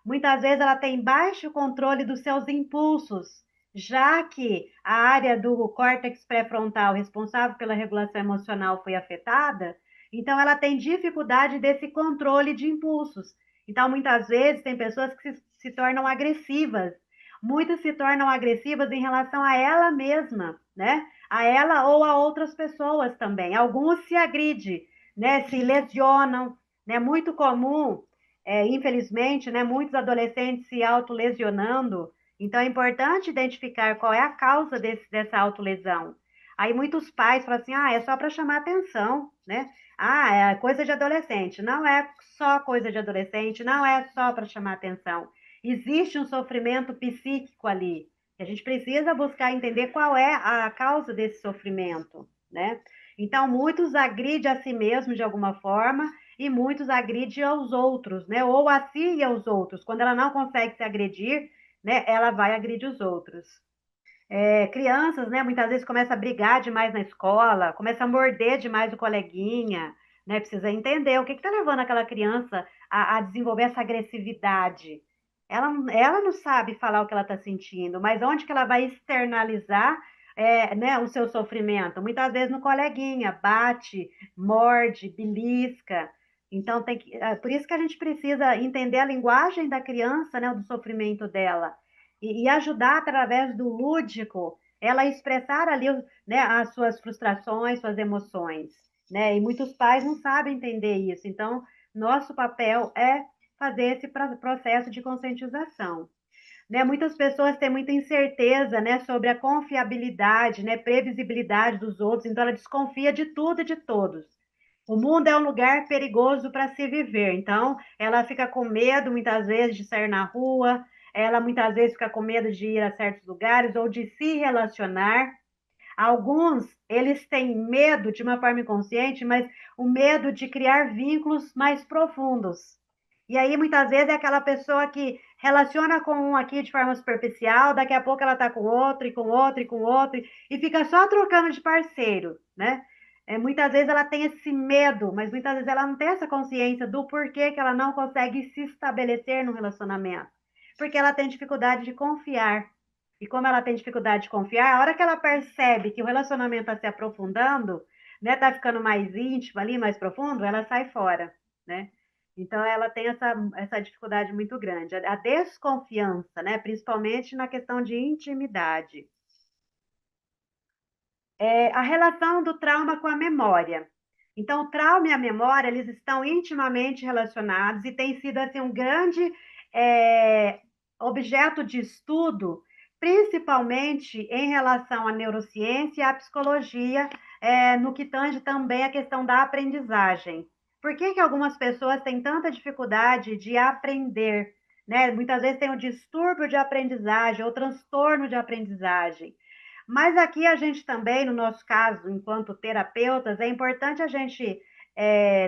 Muitas vezes ela tem baixo controle dos seus impulsos, já que a área do córtex pré-frontal responsável pela regulação emocional foi afetada, então ela tem dificuldade desse controle de impulsos. Então, muitas vezes, tem pessoas que se tornam agressivas. Muitas se tornam agressivas em relação a ela mesma, né? A ela ou a outras pessoas também. Alguns se agridem, né? Se lesionam, né? Muito comum infelizmente, né, muitos adolescentes se autolesionando. Então, é importante identificar qual é a causa dessa autolesão. Aí, muitos pais falam assim: ah, é só para chamar atenção, né? Ah, é coisa de adolescente. Não é só coisa de adolescente, não é só para chamar atenção. Existe um sofrimento psíquico ali, A gente precisa buscar entender qual é a causa desse sofrimento, né? Então, muitos agridem a si mesmos de alguma forma e muitos agridem aos outros, né? Ou a si e aos outros. Quando ela não consegue se agredir, né? Ela vai agredir os outros. Crianças, né, muitas vezes começam a brigar demais na escola, começa a morder demais o coleguinha, né? Precisa entender o que está levando aquela criança a desenvolver essa agressividade. Ela não sabe falar o que ela está sentindo, mas onde que ela vai externalizar, né, o seu sofrimento? Muitas vezes no coleguinha, bate, morde, belisca. Então por isso que a gente precisa entender a linguagem da criança, né, do sofrimento dela e ajudar através do lúdico ela a expressar ali, né, as suas frustrações, suas emoções, né? E muitos pais não sabem entender isso. Então, nosso papel é fazer esse processo de conscientização. Né? Muitas pessoas têm muita incerteza, né, sobre a confiabilidade, né, previsibilidade dos outros, então ela desconfia de tudo e de todos. O mundo é um lugar perigoso para se viver, então ela fica com medo muitas vezes de sair na rua, ela muitas vezes fica com medo de ir a certos lugares ou de se relacionar. Alguns, eles têm medo de uma forma inconsciente, mas o medo de criar vínculos mais profundos. E aí, muitas vezes, é aquela pessoa que relaciona com um aqui de forma superficial, daqui a pouco ela está com outro, e com outro, e com outro, e fica só trocando de parceiro, né? Muitas vezes ela tem esse medo, mas muitas vezes ela não tem essa consciência do porquê que ela não consegue se estabelecer no relacionamento. Porque ela tem dificuldade de confiar. E como ela tem dificuldade de confiar, a hora que ela percebe que o relacionamento está se aprofundando, né, tá ficando mais íntimo ali, mais profundo, ela sai fora, né? Então ela tem essa dificuldade muito grande, a desconfiança, né, principalmente na questão de intimidade. A relação do trauma com a memória. Então, o trauma e a memória, eles estão intimamente relacionados e tem sido assim um grande é, objeto de estudo, principalmente em relação à neurociência e à psicologia, no que tange também a questão da aprendizagem. Por que que algumas pessoas têm tanta dificuldade de aprender, né? Muitas vezes tem um distúrbio de aprendizagem ou transtorno de aprendizagem. Mas aqui a gente também, no nosso caso, enquanto terapeutas, é importante a gente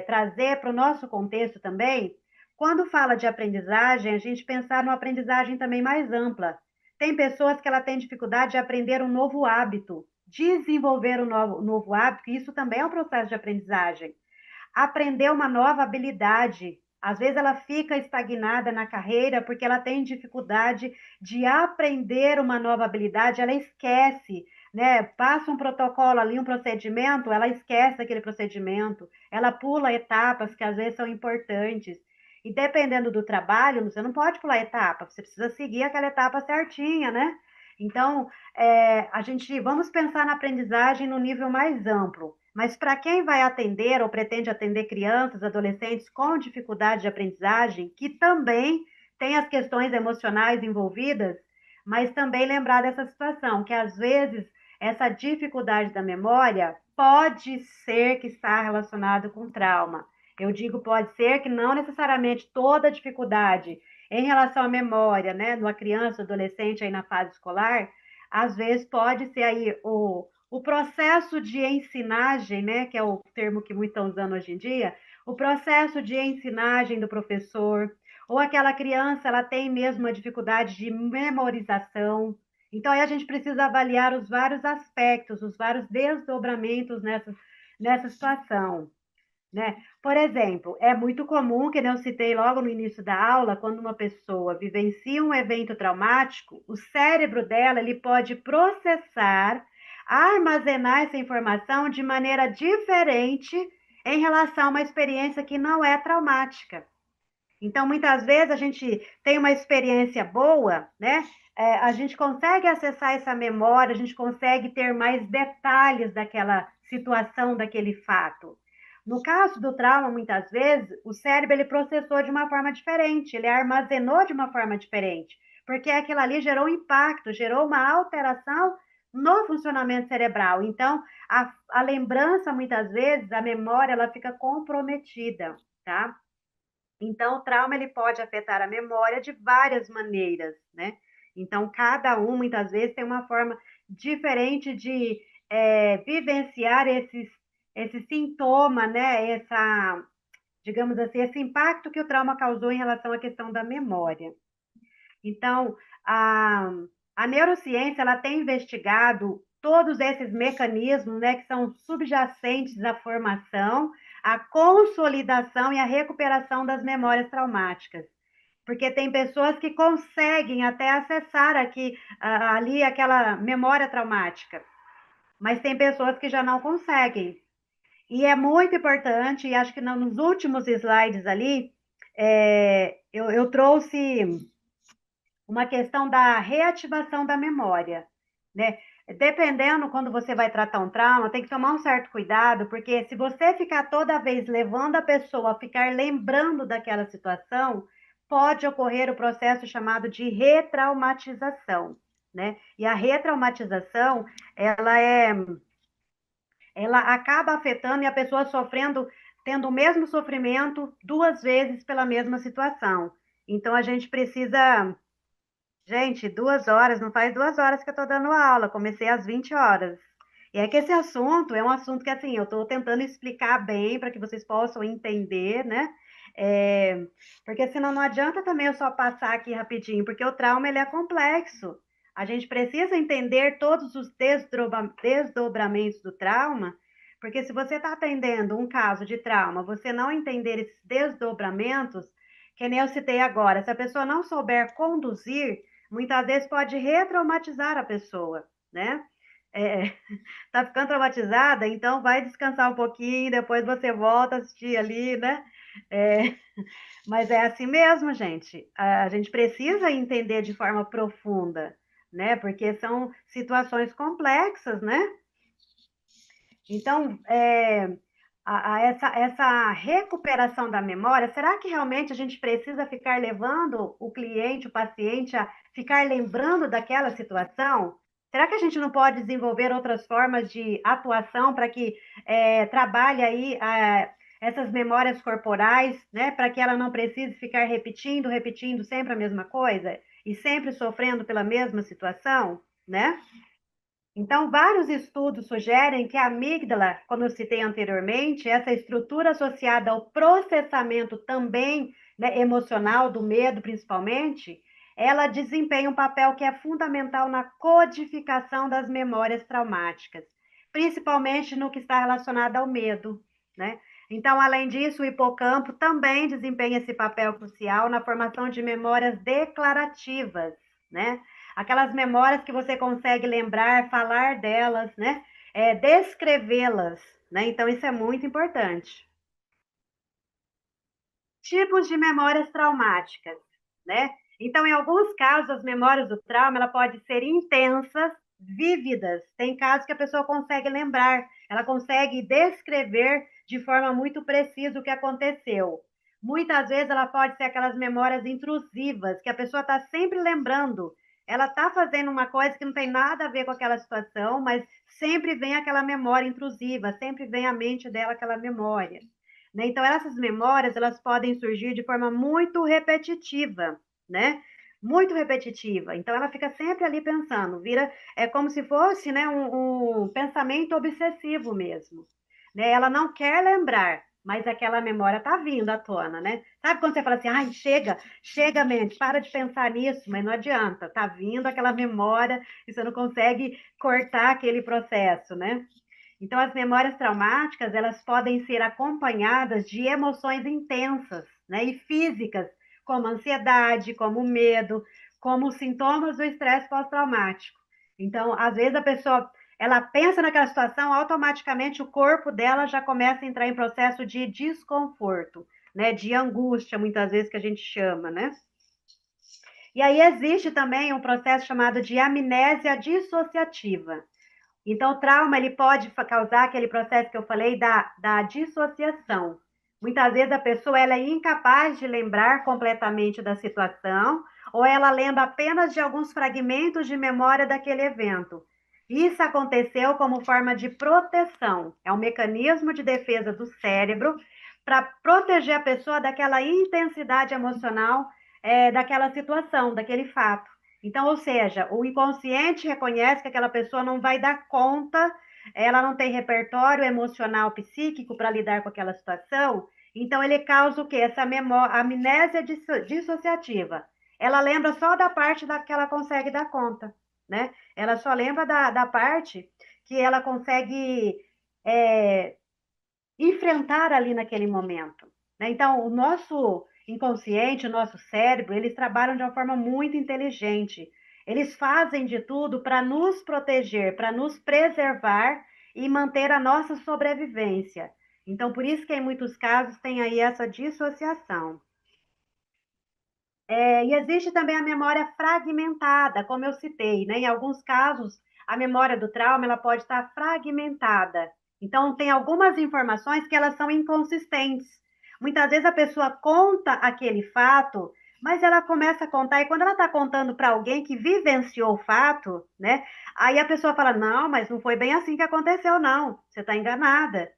trazer para o nosso contexto também, quando fala de aprendizagem, a gente pensar numa aprendizagem também mais ampla. Tem pessoas que ela tem dificuldade de aprender um novo hábito, desenvolver um novo hábito, e isso também é um processo de aprendizagem. Aprender uma nova habilidade. Às vezes ela fica estagnada na carreira porque ela tem dificuldade de aprender uma nova habilidade, ela esquece, né? Passa um protocolo ali, um procedimento, ela esquece aquele procedimento, ela pula etapas que às vezes são importantes. E dependendo do trabalho, você não pode pular etapa, você precisa seguir aquela etapa certinha, né? Então, a gente vamos pensar na aprendizagem no nível mais amplo. Mas para quem vai atender ou pretende atender crianças, adolescentes com dificuldade de aprendizagem, que também tem as questões emocionais envolvidas, mas também lembrar dessa situação, que às vezes essa dificuldade da memória pode ser que está relacionado com trauma. Eu digo pode ser que não necessariamente toda dificuldade em relação à memória, né, numa criança, adolescente aí na fase escolar, às vezes pode ser aí o processo de ensinagem, né, que é o termo que muitos estão usando hoje em dia, o processo de ensinagem do professor, ou aquela criança, ela tem mesmo uma dificuldade de memorização. Então, aí a gente precisa avaliar os vários aspectos, os vários desdobramentos nessa situação, né? Por exemplo, é muito comum, que eu citei logo no início da aula, quando uma pessoa vivencia um evento traumático, o cérebro dela ele pode processar, armazenar essa informação de maneira diferente em relação a uma experiência que não é traumática. Então, muitas vezes a gente tem uma experiência boa, né? A gente consegue acessar essa memória, a gente consegue ter mais detalhes daquela situação, daquele fato. No caso do trauma, muitas vezes, o cérebro ele processou de uma forma diferente, ele armazenou de uma forma diferente, porque aquilo ali gerou um impacto, gerou uma alteração no funcionamento cerebral. Então, a lembrança, muitas vezes, a memória, ela fica comprometida, tá? Então, o trauma ele pode afetar a memória de várias maneiras, né? Então, cada um, muitas vezes, tem uma forma diferente de vivenciar esse sintoma, né? Digamos assim, esse impacto que o trauma causou em relação à questão da memória. Então, a, a neurociência ela tem investigado todos esses mecanismos, né, que são subjacentes à formação, à consolidação e à recuperação das memórias traumáticas. Porque tem pessoas que conseguem até acessar ali aquela memória traumática, mas tem pessoas que já não conseguem. E é muito importante, e acho que nos últimos slides ali, eu trouxe uma questão da reativação da memória, né? Dependendo, quando você vai tratar um trauma, tem que tomar um certo cuidado, porque se você ficar toda vez levando a pessoa a ficar lembrando daquela situação, pode ocorrer o processo chamado de retraumatização, né? E a retraumatização, ela acaba afetando e a pessoa sofrendo, tendo o mesmo sofrimento duas vezes pela mesma situação. Então, a gente precisa. Gente, 2 horas, não faz 2 horas que eu tô dando aula, comecei às 20 horas. E é que esse assunto é um assunto que, assim, eu tô tentando explicar bem para que vocês possam entender, né? É, porque senão não adianta também eu só passar aqui rapidinho, porque o trauma, ele é complexo. A gente precisa entender todos os desdobramentos do trauma, porque se você está atendendo um caso de trauma, você não entender esses desdobramentos, que nem eu citei agora, se a pessoa não souber conduzir, muitas vezes pode retraumatizar a pessoa, né? É, tá ficando traumatizada, então vai descansar um pouquinho, depois você volta a assistir ali, né? É, mas é assim mesmo, gente. A gente precisa entender de forma profunda, né? Porque são situações complexas, né? Então, essa recuperação da memória, será que realmente a gente precisa ficar levando o cliente, o paciente, a ficar lembrando daquela situação? Será que a gente não pode desenvolver outras formas de atuação para que trabalhe aí essas memórias corporais, né? Para que ela não precise ficar repetindo, repetindo sempre a mesma coisa e sempre sofrendo pela mesma situação, né? Então, vários estudos sugerem que a amígdala, como eu citei anteriormente, essa estrutura associada ao processamento também, né, emocional, do medo principalmente, ela desempenha um papel que é fundamental na codificação das memórias traumáticas, principalmente no que está relacionado ao medo, né? Então, além disso, o hipocampo também desempenha esse papel crucial na formação de memórias declarativas, né? Aquelas memórias que você consegue lembrar, falar delas, né? Descrevê-las, né? Então, isso é muito importante. Tipos de memórias traumáticas, né? Então, em alguns casos, as memórias do trauma, ela pode ser intensas, vívidas. Tem casos que a pessoa consegue lembrar, ela consegue descrever de forma muito precisa o que aconteceu. Muitas vezes ela pode ser aquelas memórias intrusivas, que a pessoa está sempre lembrando. Ela está fazendo uma coisa que não tem nada a ver com aquela situação, mas sempre vem aquela memória intrusiva, sempre vem à mente dela aquela memória, né? Então, essas memórias, elas podem surgir de forma muito repetitiva, né? Muito repetitiva. Então, ela fica sempre ali pensando, é como se fosse, né, um pensamento obsessivo mesmo, né? Ela não quer lembrar, mas aquela memória tá vindo à tona, né? Sabe quando você fala assim, ai, chega, chega, mente, para de pensar nisso, mas não adianta, tá vindo aquela memória e você não consegue cortar aquele processo, né? Então, as memórias traumáticas, elas podem ser acompanhadas de emoções intensas, né, e físicas, como ansiedade, como medo, como sintomas do estresse pós-traumático. Então, às vezes a pessoa, ela pensa naquela situação, automaticamente o corpo dela já começa a entrar em processo de desconforto, né, de angústia, muitas vezes que a gente chama, né? E aí existe também um processo chamado de amnésia dissociativa. Então, o trauma ele pode causar aquele processo que eu falei da dissociação. Muitas vezes a pessoa ela é incapaz de lembrar completamente da situação, ou ela lembra apenas de alguns fragmentos de memória daquele evento. Isso aconteceu como forma de proteção, é um mecanismo de defesa do cérebro para proteger a pessoa daquela intensidade emocional, daquela situação, daquele fato. Então, ou seja, o inconsciente reconhece que aquela pessoa não vai dar conta, ela não tem repertório emocional psíquico para lidar com aquela situação, então ele causa o quê? Essa memória, amnésia dissociativa. Ela lembra só da parte da que ela consegue dar conta, né? Ela só lembra da parte que ela consegue é, enfrentar ali naquele momento, né? Então, o nosso inconsciente, o nosso cérebro, eles trabalham de uma forma muito inteligente. Eles fazem de tudo para nos proteger, para nos preservar e manter a nossa sobrevivência. Então, por isso que em muitos casos tem aí essa dissociação. E existe também a memória fragmentada, como eu citei, né? Em alguns casos, a memória do trauma ela pode estar fragmentada. Então, tem algumas informações que elas são inconsistentes. Muitas vezes a pessoa conta aquele fato, mas ela começa a contar, e quando ela está contando para alguém que vivenciou o fato, né? Aí a pessoa fala: Não, mas não foi bem assim que aconteceu, não. Você está enganada.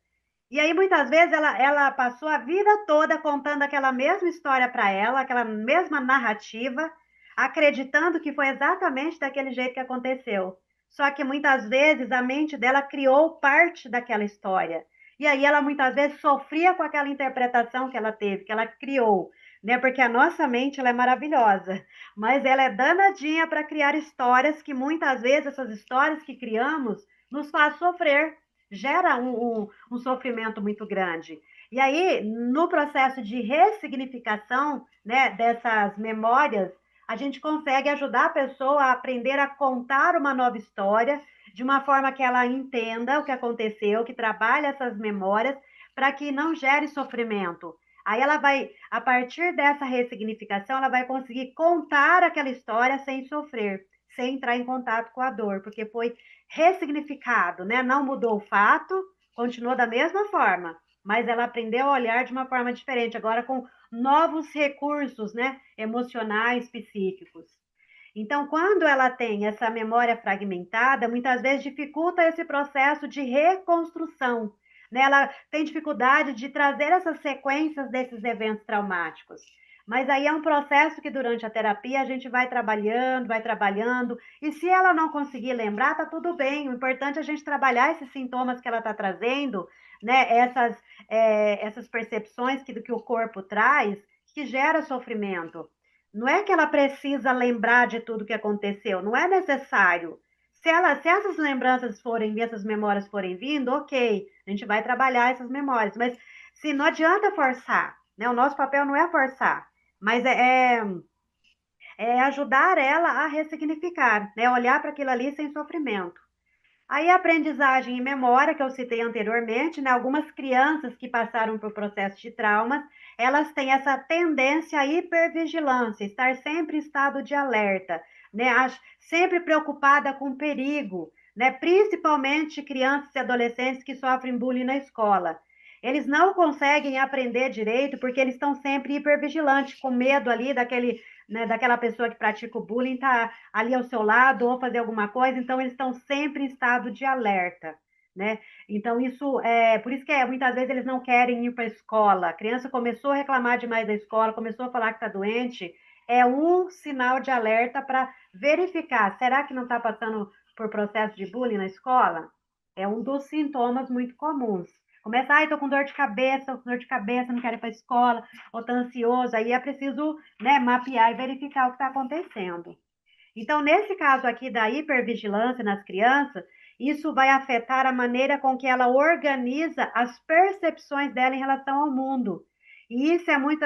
E aí, muitas vezes, ela passou a vida toda contando aquela mesma história para ela, aquela mesma narrativa, acreditando que foi exatamente daquele jeito que aconteceu. Só que muitas vezes a mente dela criou parte daquela história. E aí ela muitas vezes sofria com aquela interpretação que ela teve, que ela criou, né? Porque a nossa mente ela é maravilhosa, mas ela é danadinha para criar histórias que muitas vezes essas histórias que criamos nos faz sofrer, gera um sofrimento muito grande. E aí, no processo de ressignificação, né, dessas memórias, a gente consegue ajudar a pessoa a aprender a contar uma nova história de uma forma que ela entenda o que aconteceu, que trabalhe essas memórias para que não gere sofrimento. Aí ela vai, a partir dessa ressignificação, ela vai conseguir contar aquela história sem sofrer, sem entrar em contato com a dor, porque foi ressignificado, né? Não mudou o fato, continuou da mesma forma, mas ela aprendeu a olhar de uma forma diferente, agora com novos recursos, né, emocionais, psíquicos. Então, quando ela tem essa memória fragmentada, muitas vezes dificulta esse processo de reconstrução, né? Ela tem dificuldade de trazer essas sequências desses eventos traumáticos. Mas aí é um processo que durante a terapia a gente vai trabalhando, e se ela não conseguir lembrar, tá tudo bem. O importante é a gente trabalhar esses sintomas que ela está trazendo, né? Essas percepções que o corpo traz, que gera sofrimento. Não é que ela precisa lembrar de tudo que aconteceu, não é necessário. Se essas lembranças forem, essas memórias forem vindo, ok, a gente vai trabalhar essas memórias, mas se não adianta forçar, né? O nosso papel não é forçar, mas é ajudar ela a ressignificar, né? Olhar para aquilo ali sem sofrimento. Aí a aprendizagem e memória, que eu citei anteriormente, né? Algumas crianças que passaram por processo de traumas, elas têm essa tendência à hipervigilância, estar sempre em estado de alerta, né? Sempre preocupada com perigo, né? Principalmente crianças e adolescentes que sofrem bullying na escola. Eles não conseguem aprender direito porque eles estão sempre hipervigilantes, com medo ali daquele, né, daquela pessoa que pratica o bullying tá ali ao seu lado ou fazer alguma coisa, então eles estão sempre em estado de alerta, né? Então isso é por isso que muitas vezes eles não querem ir para a escola. A criança começou a reclamar demais da escola, começou a falar que está doente, é um sinal de alerta para verificar, será que não está passando por processo de bullying na escola? É um dos sintomas muito comuns. Começa, ai, tô com dor de cabeça, não quero ir para a escola, ou tô ansioso, aí é preciso, né, mapear e verificar o que está acontecendo. Então, nesse caso aqui da hipervigilância nas crianças, isso vai afetar a maneira com que ela organiza as percepções dela em relação ao mundo. E isso é muito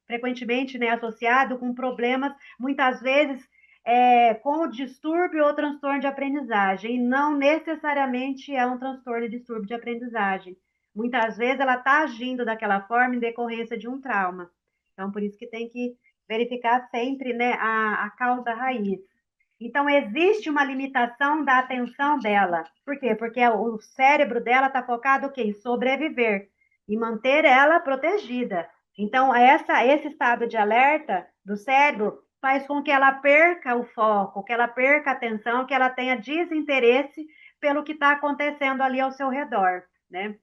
frequentemente, né, associado com problemas, muitas vezes, com o distúrbio ou transtorno de aprendizagem, e não necessariamente é um transtorno e distúrbio de aprendizagem. Muitas vezes ela está agindo daquela forma em decorrência de um trauma. Então, por isso que tem que verificar sempre, né, a causa raiz. Então, existe uma limitação da atenção dela. Por quê? Porque o cérebro dela está focado o quê? Em sobreviver e manter ela protegida. Então, esse estado de alerta do cérebro faz com que ela perca o foco, que ela perca a atenção, que ela tenha desinteresse pelo que está acontecendo ali ao seu redor, né?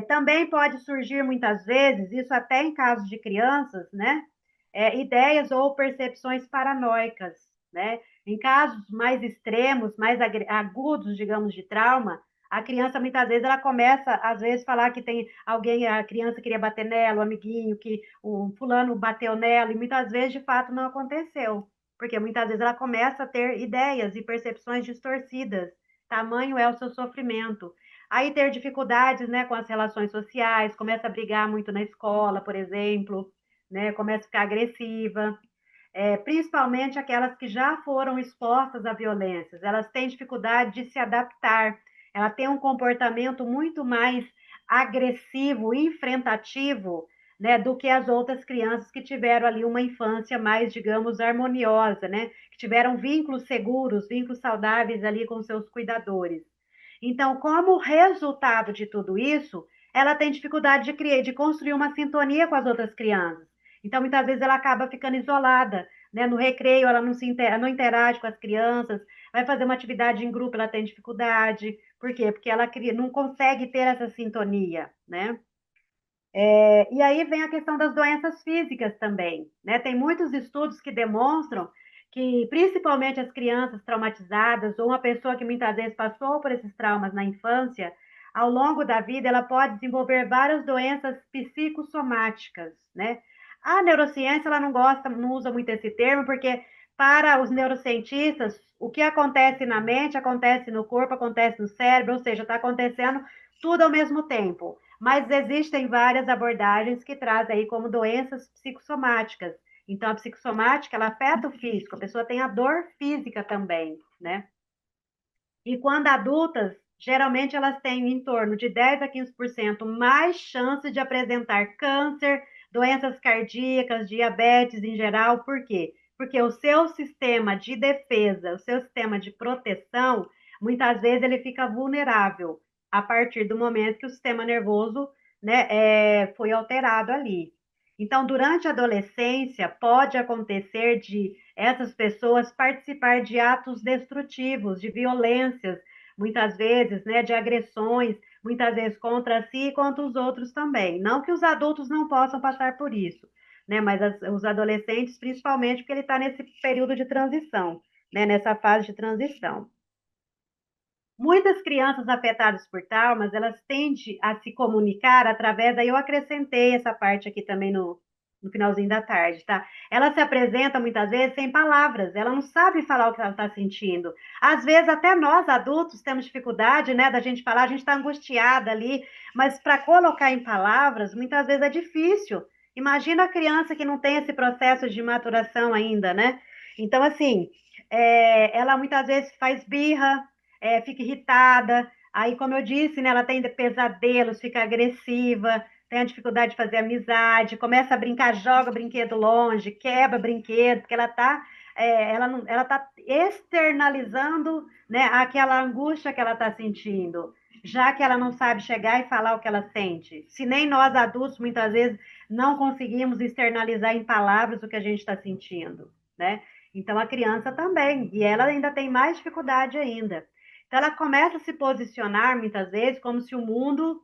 Também pode surgir muitas vezes, isso até em casos de crianças, né? ideias ou percepções paranoicas, né? Em casos mais extremos, mais agudos, digamos, de trauma, a criança muitas vezes ela começa, às vezes, falar que tem alguém, a criança queria bater nela, o amiguinho, que o fulano bateu nela, e muitas vezes de fato não aconteceu, porque muitas vezes ela começa a ter ideias e percepções distorcidas. Tamanho é o seu sofrimento. Aí ter dificuldades, né, com as relações sociais, começa a brigar muito na escola, por exemplo, né, começa a ficar agressiva, principalmente aquelas que já foram expostas a violências, elas têm dificuldade de se adaptar, ela tem um comportamento muito mais agressivo, enfrentativo, né, do que as outras crianças que tiveram ali uma infância mais, digamos, harmoniosa, né, que tiveram vínculos seguros, vínculos saudáveis ali com seus cuidadores. Então, como resultado de tudo isso, ela tem dificuldade de criar, de construir uma sintonia com as outras crianças. Então, muitas vezes ela acaba ficando isolada, né? No recreio, ela não interage com as crianças, vai fazer uma atividade em grupo, ela tem dificuldade. Por quê? Porque ela não consegue ter essa sintonia, né? E aí vem a questão das doenças físicas também, né? Tem muitos estudos que demonstram que, principalmente as crianças traumatizadas ou uma pessoa que muitas vezes passou por esses traumas na infância, ao longo da vida ela pode desenvolver várias doenças psicossomáticas, né? A neurociência ela não gosta, não usa muito esse termo, porque para os neurocientistas o que acontece na mente acontece no corpo, acontece no cérebro, ou seja, está acontecendo tudo ao mesmo tempo. Mas existem várias abordagens que trazem aí como doenças psicossomáticas. Então, a psicossomática, ela afeta o físico, a pessoa tem a dor física também, né? E quando adultas, geralmente elas têm em torno de 10 a 15% mais chance de apresentar câncer, doenças cardíacas, diabetes em geral. Por quê? Porque o seu sistema de defesa, o seu sistema de proteção, muitas vezes ele fica vulnerável a partir do momento que o sistema nervoso, né, foi alterado ali. Então, durante a adolescência, pode acontecer de essas pessoas participar de atos destrutivos, de violências, muitas vezes, né, de agressões, muitas vezes contra si e contra os outros também. Não que os adultos não possam passar por isso, né, mas os adolescentes, principalmente, porque ele está nesse período de transição, né, nessa fase de transição. Muitas crianças afetadas por traumas, elas tendem a se comunicar através, aí eu acrescentei essa parte aqui também no finalzinho da tarde, tá? Ela se apresenta muitas vezes sem palavras, ela não sabe falar o que ela está sentindo. Às vezes, até nós adultos temos dificuldade, né, da gente falar, a gente está angustiada ali, mas para colocar em palavras, muitas vezes é difícil. Imagina a criança que não tem esse processo de maturação ainda, né? Então, assim, ela muitas vezes faz birra, fica irritada. Aí, como eu disse, né, ela tem pesadelos, fica agressiva, tem a dificuldade de fazer amizade, começa a brincar, joga brinquedo longe, quebra brinquedo, porque ela tá externalizando, né, aquela angústia que ela está sentindo, já que ela não sabe chegar e falar o que ela sente. Se nem nós adultos muitas vezes não conseguimos externalizar em palavras o que a gente está sentindo, né? Então a criança também, e ela ainda tem mais dificuldade ainda. Então, ela começa a se posicionar, muitas vezes, como se o mundo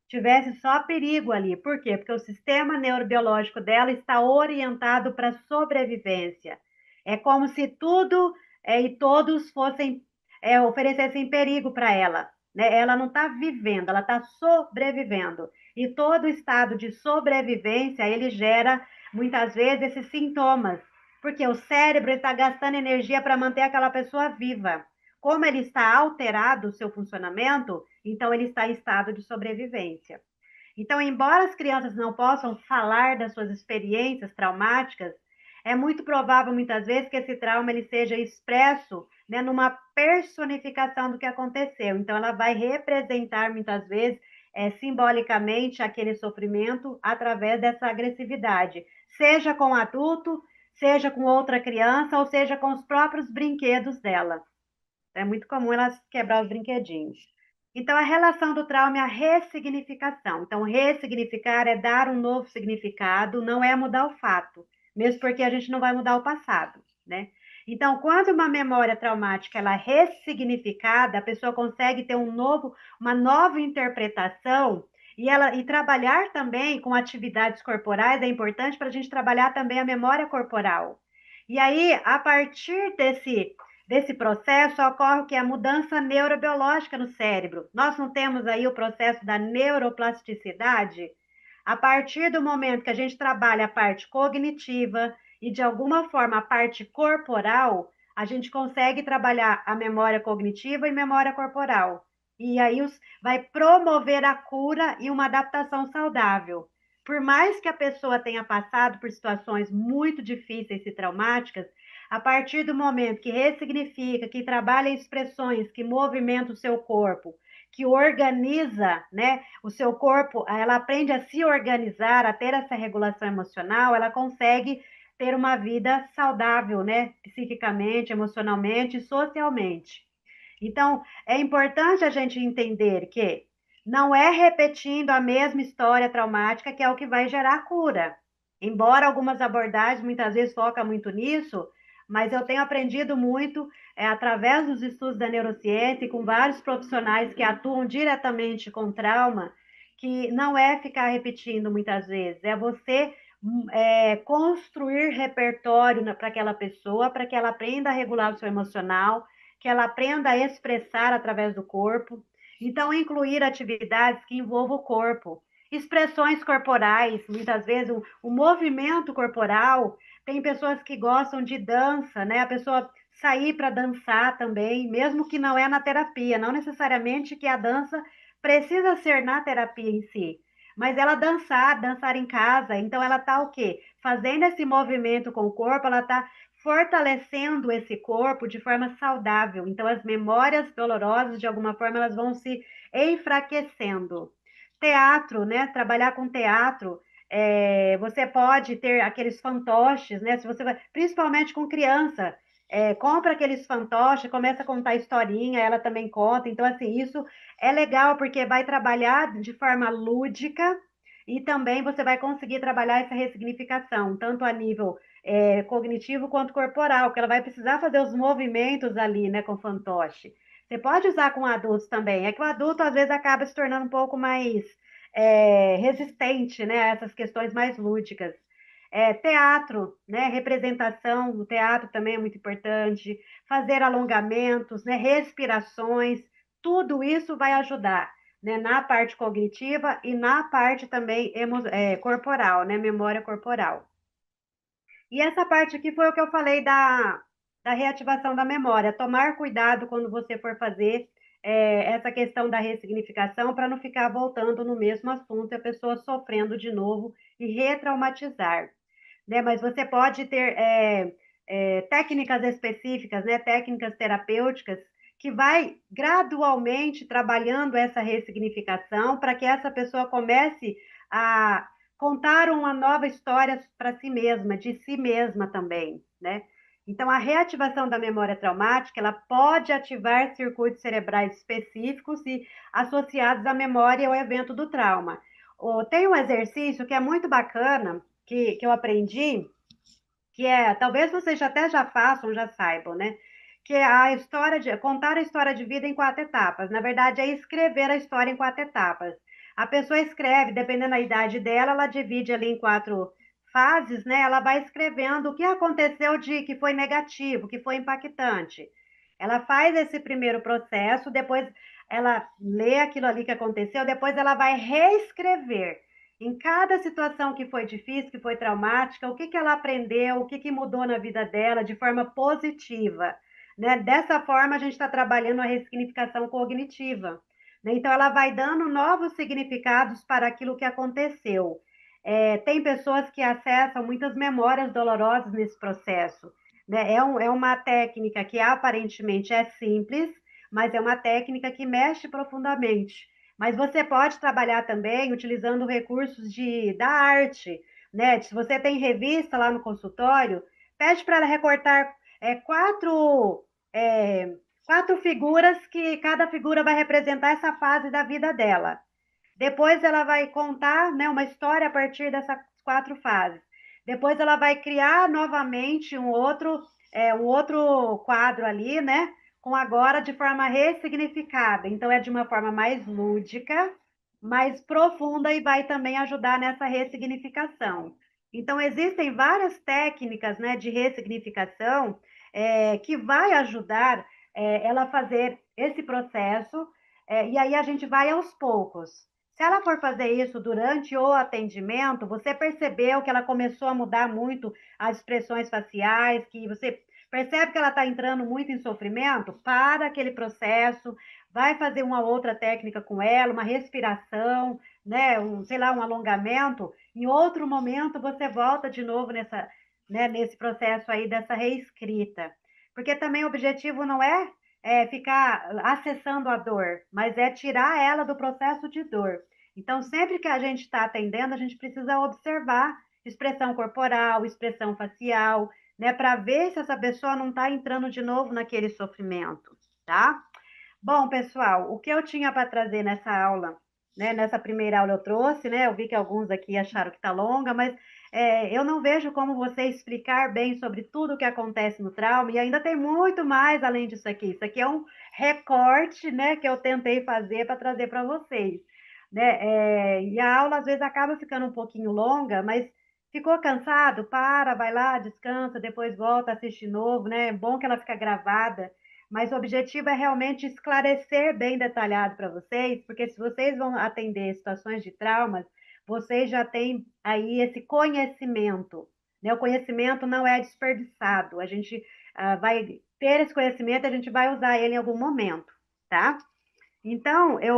tivesse só perigo ali. Por quê? Porque o sistema neurobiológico dela está orientado para sobrevivência. É como se tudo e todos fossem oferecessem perigo para ela. Né? Ela não está vivendo, ela está sobrevivendo. E todo estado de sobrevivência, ele gera, muitas vezes, esses sintomas. Porque o cérebro está gastando energia para manter aquela pessoa viva. Como ele está alterado o seu funcionamento, então ele está em estado de sobrevivência. Então, embora as crianças não possam falar das suas experiências traumáticas, é muito provável muitas vezes que esse trauma ele seja expresso, né, numa personificação do que aconteceu. Então, ela vai representar muitas vezes simbolicamente aquele sofrimento através dessa agressividade, seja com o adulto, seja com outra criança, ou seja com os próprios brinquedos dela. É muito comum elas quebrar os brinquedinhos. Então, a relação do trauma é a ressignificação. Então, ressignificar é dar um novo significado, não é mudar o fato, mesmo porque a gente não vai mudar o passado, né? Então, quando uma memória traumática ela é ressignificada, a pessoa consegue ter uma nova interpretação E trabalhar também com atividades corporais é importante para a gente trabalhar também a memória corporal. E aí, a partir desse processo, ocorre o que? A mudança neurobiológica no cérebro. Nós não temos aí o processo da neuroplasticidade? A partir do momento que a gente trabalha a parte cognitiva e, de alguma forma, a parte corporal, a gente consegue trabalhar a memória cognitiva e memória corporal. E aí vai promover a cura e uma adaptação saudável. Por mais que a pessoa tenha passado por situações muito difíceis e traumáticas, a partir do momento que ressignifica, que trabalha expressões que movimentam o seu corpo, que organiza, né, o seu corpo, ela aprende a se organizar, a ter essa regulação emocional, ela consegue ter uma vida saudável, né, psiquicamente, emocionalmente e socialmente. Então, é importante a gente entender que não é repetindo a mesma história traumática que é o que vai gerar cura. Embora algumas abordagens muitas vezes focam muito nisso, mas eu tenho aprendido muito através dos estudos da neurociência e com vários profissionais que atuam diretamente com trauma, que não é ficar repetindo muitas vezes, é você construir repertório para aquela pessoa, para que ela aprenda a regular o seu emocional, que ela aprenda a expressar através do corpo. Então, incluir atividades que envolvam o corpo, expressões corporais, muitas vezes o movimento corporal. Tem pessoas que gostam de dança, né? A pessoa sair para dançar também, mesmo que não é na terapia, não necessariamente que a dança precisa ser na terapia em si, mas ela dançar em casa, então ela tá o quê? Fazendo esse movimento com o corpo, ela tá fortalecendo esse corpo de forma saudável. Então, as memórias dolorosas, de alguma forma, elas vão se enfraquecendo. Teatro, né? Trabalhar com teatro. Você pode ter aqueles fantoches, né? Se você vai, principalmente com criança, compra aqueles fantoches, começa a contar historinha, ela também conta. Então, assim, isso é legal porque vai trabalhar de forma lúdica e também você vai conseguir trabalhar essa ressignificação, tanto a nível cognitivo quanto corporal, que ela vai precisar fazer os movimentos ali, né, com fantoche. Você pode usar com adultos também. É que o adulto às vezes acaba se tornando um pouco mais resistente, né, a essas questões mais lúdicas. Teatro, né, representação, o teatro também é muito importante. Fazer alongamentos, né, respirações, tudo isso vai ajudar, né, na parte cognitiva e na parte também corporal, né, memória corporal. E essa parte aqui foi o que eu falei da reativação da memória. Tomar cuidado quando você for fazer essa questão da ressignificação para não ficar voltando no mesmo assunto e a pessoa sofrendo de novo e retraumatizar. Né? Mas você pode ter técnicas específicas, né? Técnicas terapêuticas que vai gradualmente trabalhando essa ressignificação para que essa pessoa comece a contar uma nova história para si mesma, de si mesma também, né? Então, a reativação da memória traumática, ela pode ativar circuitos cerebrais específicos e associados à memória e ao evento do trauma. Tem um exercício que é muito bacana, que eu aprendi, que talvez vocês até já façam, já saibam, né? Que é a história de contar a história de vida em quatro etapas. Na verdade, é escrever a história em quatro etapas. A pessoa escreve, dependendo da idade dela, ela divide ali em quatro fases, né? Ela vai escrevendo o que aconteceu de que foi negativo, que foi impactante. Ela faz esse primeiro processo, depois ela lê aquilo ali que aconteceu, depois ela vai reescrever em cada situação que foi difícil, que foi traumática, o que que ela aprendeu, o que que mudou na vida dela de forma positiva, né? Dessa forma, a gente está trabalhando a ressignificação cognitiva, né? Então, ela vai dando novos significados para aquilo que aconteceu. Tem pessoas que acessam muitas memórias dolorosas nesse processo, né? É uma técnica que aparentemente é simples, mas é uma técnica que mexe profundamente. Mas você pode trabalhar também utilizando recursos da arte, né? Se você tem revista lá no consultório, pede para ela recortar é, quatro, é, quatro figuras que cada figura vai representar essa fase da vida dela. Depois ela vai contar, né, uma história a partir dessas quatro fases. Depois ela vai criar novamente um outro quadro ali, né? Com agora de forma ressignificada. Então é de uma forma mais lúdica, mais profunda e vai também ajudar nessa ressignificação. Então, existem várias técnicas, né, de ressignificação que vai ajudar ela a fazer esse processo, e aí a gente vai aos poucos. Se ela for fazer isso durante o atendimento, você percebeu que ela começou a mudar muito as expressões faciais, que você percebe que ela está entrando muito em sofrimento, para aquele processo, vai fazer uma outra técnica com ela, uma respiração, né, sei lá, um alongamento. Em outro momento você volta de novo nesse processo aí dessa reescrita, porque também o objetivo não é ficar acessando a dor, mas é tirar ela do processo de dor. Então, sempre que a gente está atendendo, a gente precisa observar expressão corporal, expressão facial, né, para ver se essa pessoa não está entrando de novo naquele sofrimento, tá? Bom, pessoal, o que eu tinha para trazer nessa aula, né? Nessa primeira aula eu trouxe, né? Eu vi que alguns aqui acharam que está longa, mas eu não vejo como você explicar bem sobre tudo o que acontece no trauma, e ainda tem muito mais além disso aqui. Isso aqui é um recorte, né, que eu tentei fazer para trazer para vocês, né? E a aula às vezes acaba ficando um pouquinho longa, mas ficou cansado? Para, vai lá, descansa, depois volta, assiste de novo, né? É bom que ela fica gravada, mas o objetivo é realmente esclarecer bem detalhado para vocês, porque se vocês vão atender situações de traumas, vocês já têm aí esse conhecimento, né? O conhecimento não é desperdiçado, a gente vai ter esse conhecimento, a gente vai usar ele em algum momento, tá? Então, eu